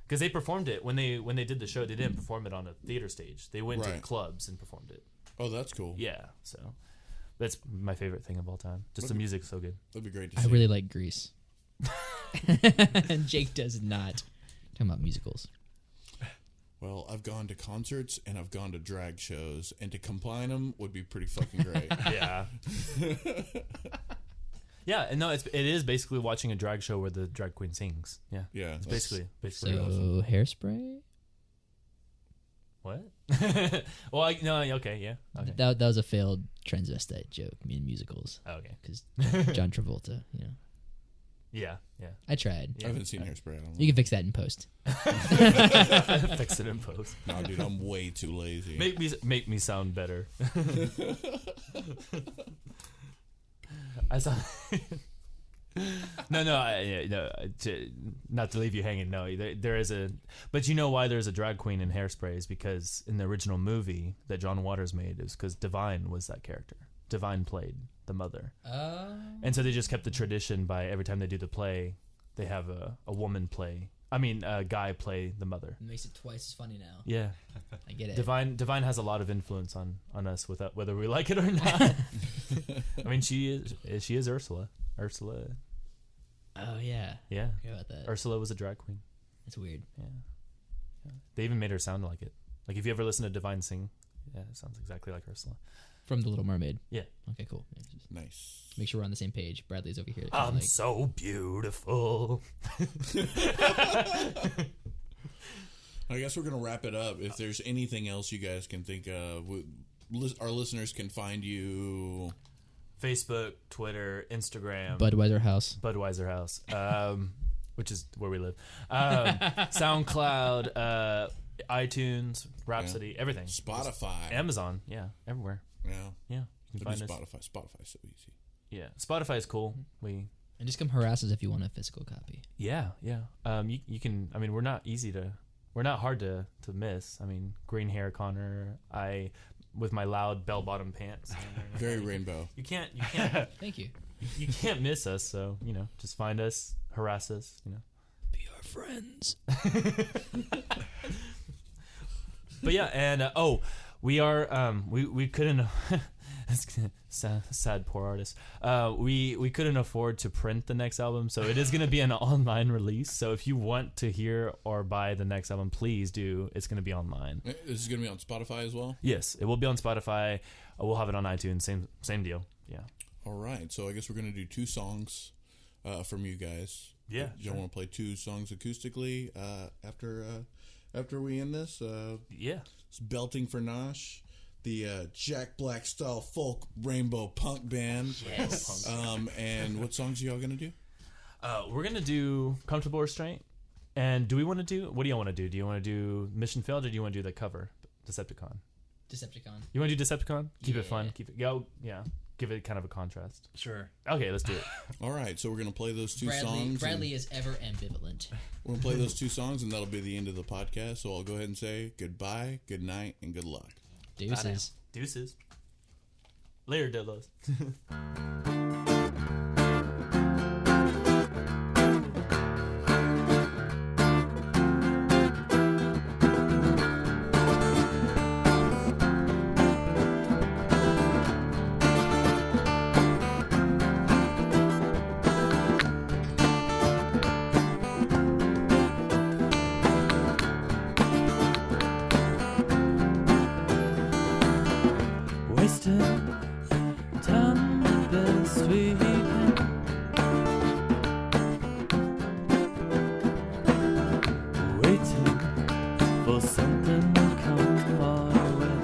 Because they performed it when they did the show. They didn't perform it on a theater stage. They went to Right. clubs and performed it. Oh, that's cool. Yeah, so that's my favorite thing of all time. Just the music's so good. That'd be great to I see. really like Grease. And Jake does not. Talking about musicals. Well, I've gone to concerts and I've gone to drag shows, and to combine them would be pretty fucking great. Yeah. Yeah, and no, it is basically watching a drag show where the drag queen sings. Yeah. Yeah, It's that's- basically. So Hairspray. What? Well, okay, yeah. Okay. That was a failed transvestite joke. I mean musicals Oh, okay. because John Travolta. You know, Yeah, yeah. I tried. I haven't seen Hairspray. I don't know. You can fix that in post. Fix it in post. No, dude, I'm way too lazy. Make me sound better. I saw. No, not to leave you hanging. No, there is a. But you know why there's a drag queen in Hairspray is because in the original movie that John Waters made is because Divine was that character. Divine played the mother, and so they just kept the tradition by every time they do the play, they have a woman play. I mean, a guy play the mother. It makes it twice as funny now. Yeah, I get it. Divine has a lot of influence on us without whether we like it or not. I mean, she is Ursula. Oh yeah. Yeah. I forgot about that. Ursula was a drag queen. That's weird. Yeah. They even made her sound like it. Like if you ever listen to Divine sing, yeah, it sounds exactly like Ursula. From The Little Mermaid. Yeah. Okay, cool. Yeah, just Nice. make sure we're on the same page. Bradley's over here. I'm so beautiful. I guess we're gonna wrap it up. If there's anything else you guys can think of, our listeners can find you. Facebook, Twitter, Instagram, Budweiser House. Budweiser House, which is where we live. SoundCloud, iTunes, Rhapsody, everything. Spotify. Amazon, yeah, everywhere. Yeah. Yeah, you can Look find at us. Spotify. Spotify's so easy. Yeah, Spotify is cool. And just come harass us if you want a physical copy. Yeah. You can. I mean, we're not hard to miss. I mean, green hair Connor. With my loud bell-bottom pants. Very rainbow. You can't Thank you. you can't miss us. So just find us, harass us. Be our friends. But yeah, and we are we couldn't. Sad poor artist. We couldn't afford to print the next album, so it is going to be an online release. So if you want to hear or buy the next album, please do. It's going to be online. This is going to be on Spotify as well? Yes, it will be on Spotify. We'll have it on iTunes. Same deal. Yeah. All right. So I guess we're going to do 2 songs from you guys. Yeah. You want to play 2 songs acoustically after we end this? Yeah. It's Belting for Nosh, the Jack Black style folk rainbow punk band. Yes. And what songs are y'all gonna do? We're gonna do Comfortable Restraint. And do we want to do? What do y'all want to do? Do you want to do Mission Failed, or do you want to do the cover, Decepticon? Decepticon. You want to do Decepticon? Keep Yeah. it fun. Keep it yeah. Give it kind of a contrast. Sure. Okay, let's do it. All right, so we're gonna play those 2 songs. Bradley is ever ambivalent. We're gonna play those 2 songs, and that'll be the end of the podcast. So I'll go ahead and say goodbye, good night, and good luck. Deuces. Deuces. Later, Dildos. Wasting time the best we can. Waiting for something to come our way.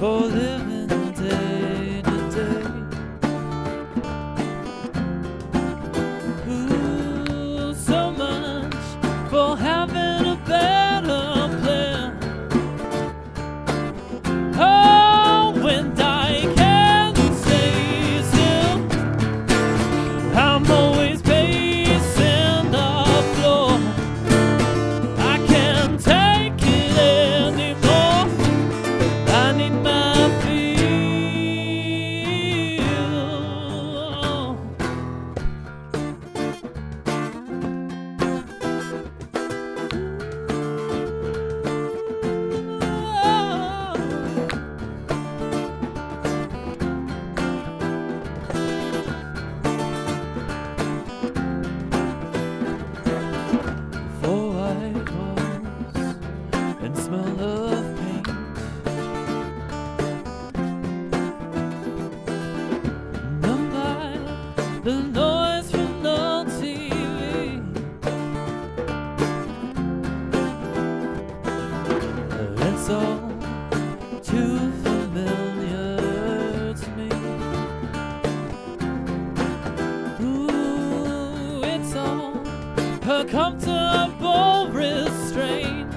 for living day to day. Ooh, so much for having a better plan. Oh, when I can't stay still, I'm always pacing the floor. I can't take it anymore. I need my feel. Four white walls and smell of paint. Numb by the noise from the TV. It's all too familiar to me. Ooh, it's all a comfortable restraint.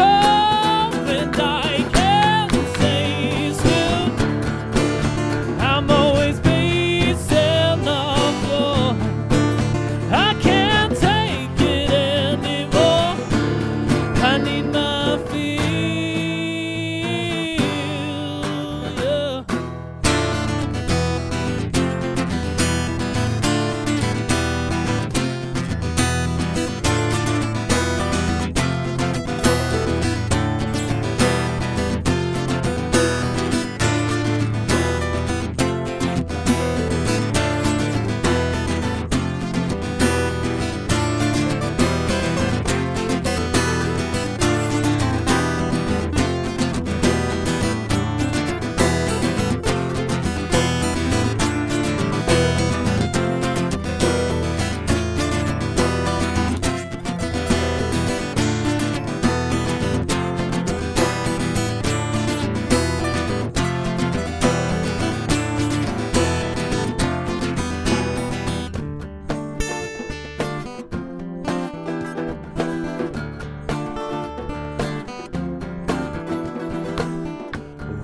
Oh, and I can't stay still. I'm always pacing the floor. I can't take it anymore. I need my feel. Yeah.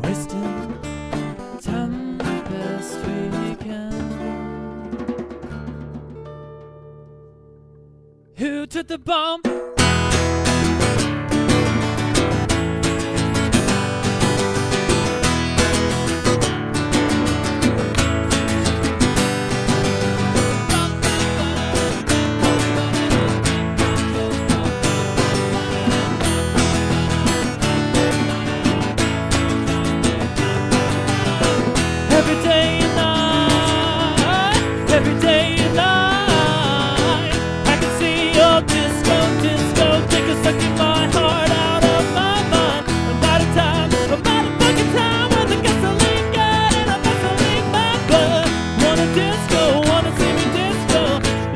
Wasting time the best we can. Who took the bomb? Every day and night, every day and night, I can see your disco, take a sucking my heart out of my mind. About a fucking time when the gasoline got and I'm gasoline my blood. Wanna disco, wanna see me disco.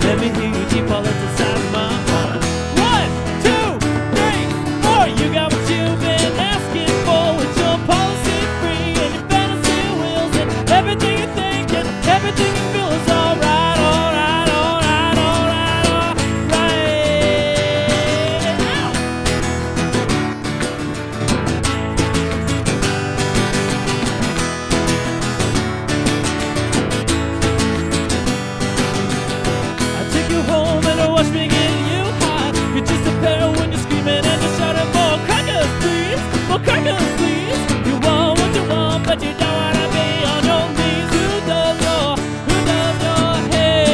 Let me hear you deep all inside my mind. 1, 2, 3, 4, you got what you've been asking for with your policy free and your fantasy wheels and everything you think and everything you feel is alright, alright, alright, alright, alright. I take you home and I watch me getting you high. You disappear when you're screaming and you're shouting more crackers, please, more crackers, please. You want what you want, but you don't wanna be on your knees. Who does your hair?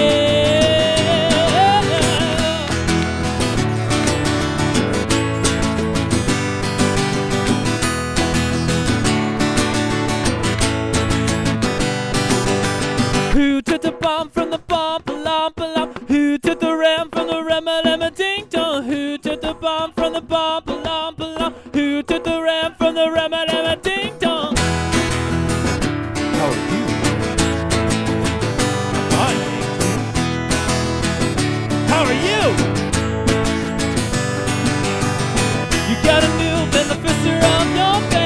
Who took the bomb from the bomb, alarm, alarm? Who took the ram from the ram, ram, ding dong? Who took the bomb from the bomb, alarm, alarm? Who took the ram from the ram, ram, ding dong? How are you? Fine, thank you. How are you? You got a new beneficiary on your face.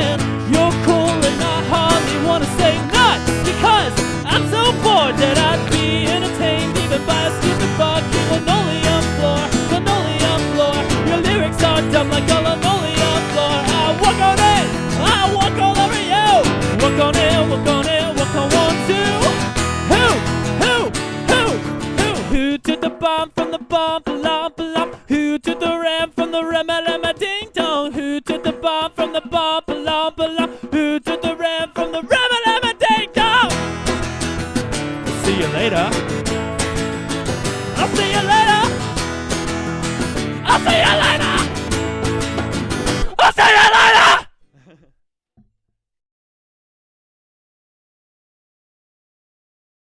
bomb from the bomb, ba-lom, ba-lom? Who took the ram from the ram-a-lam-a ding-dong? Who took the bomb from the bomb, ba-lom, ba-lom? Who took the ram from the ram-a-lam-a ding-dong? See you later. I'll see you later. I'll see you later.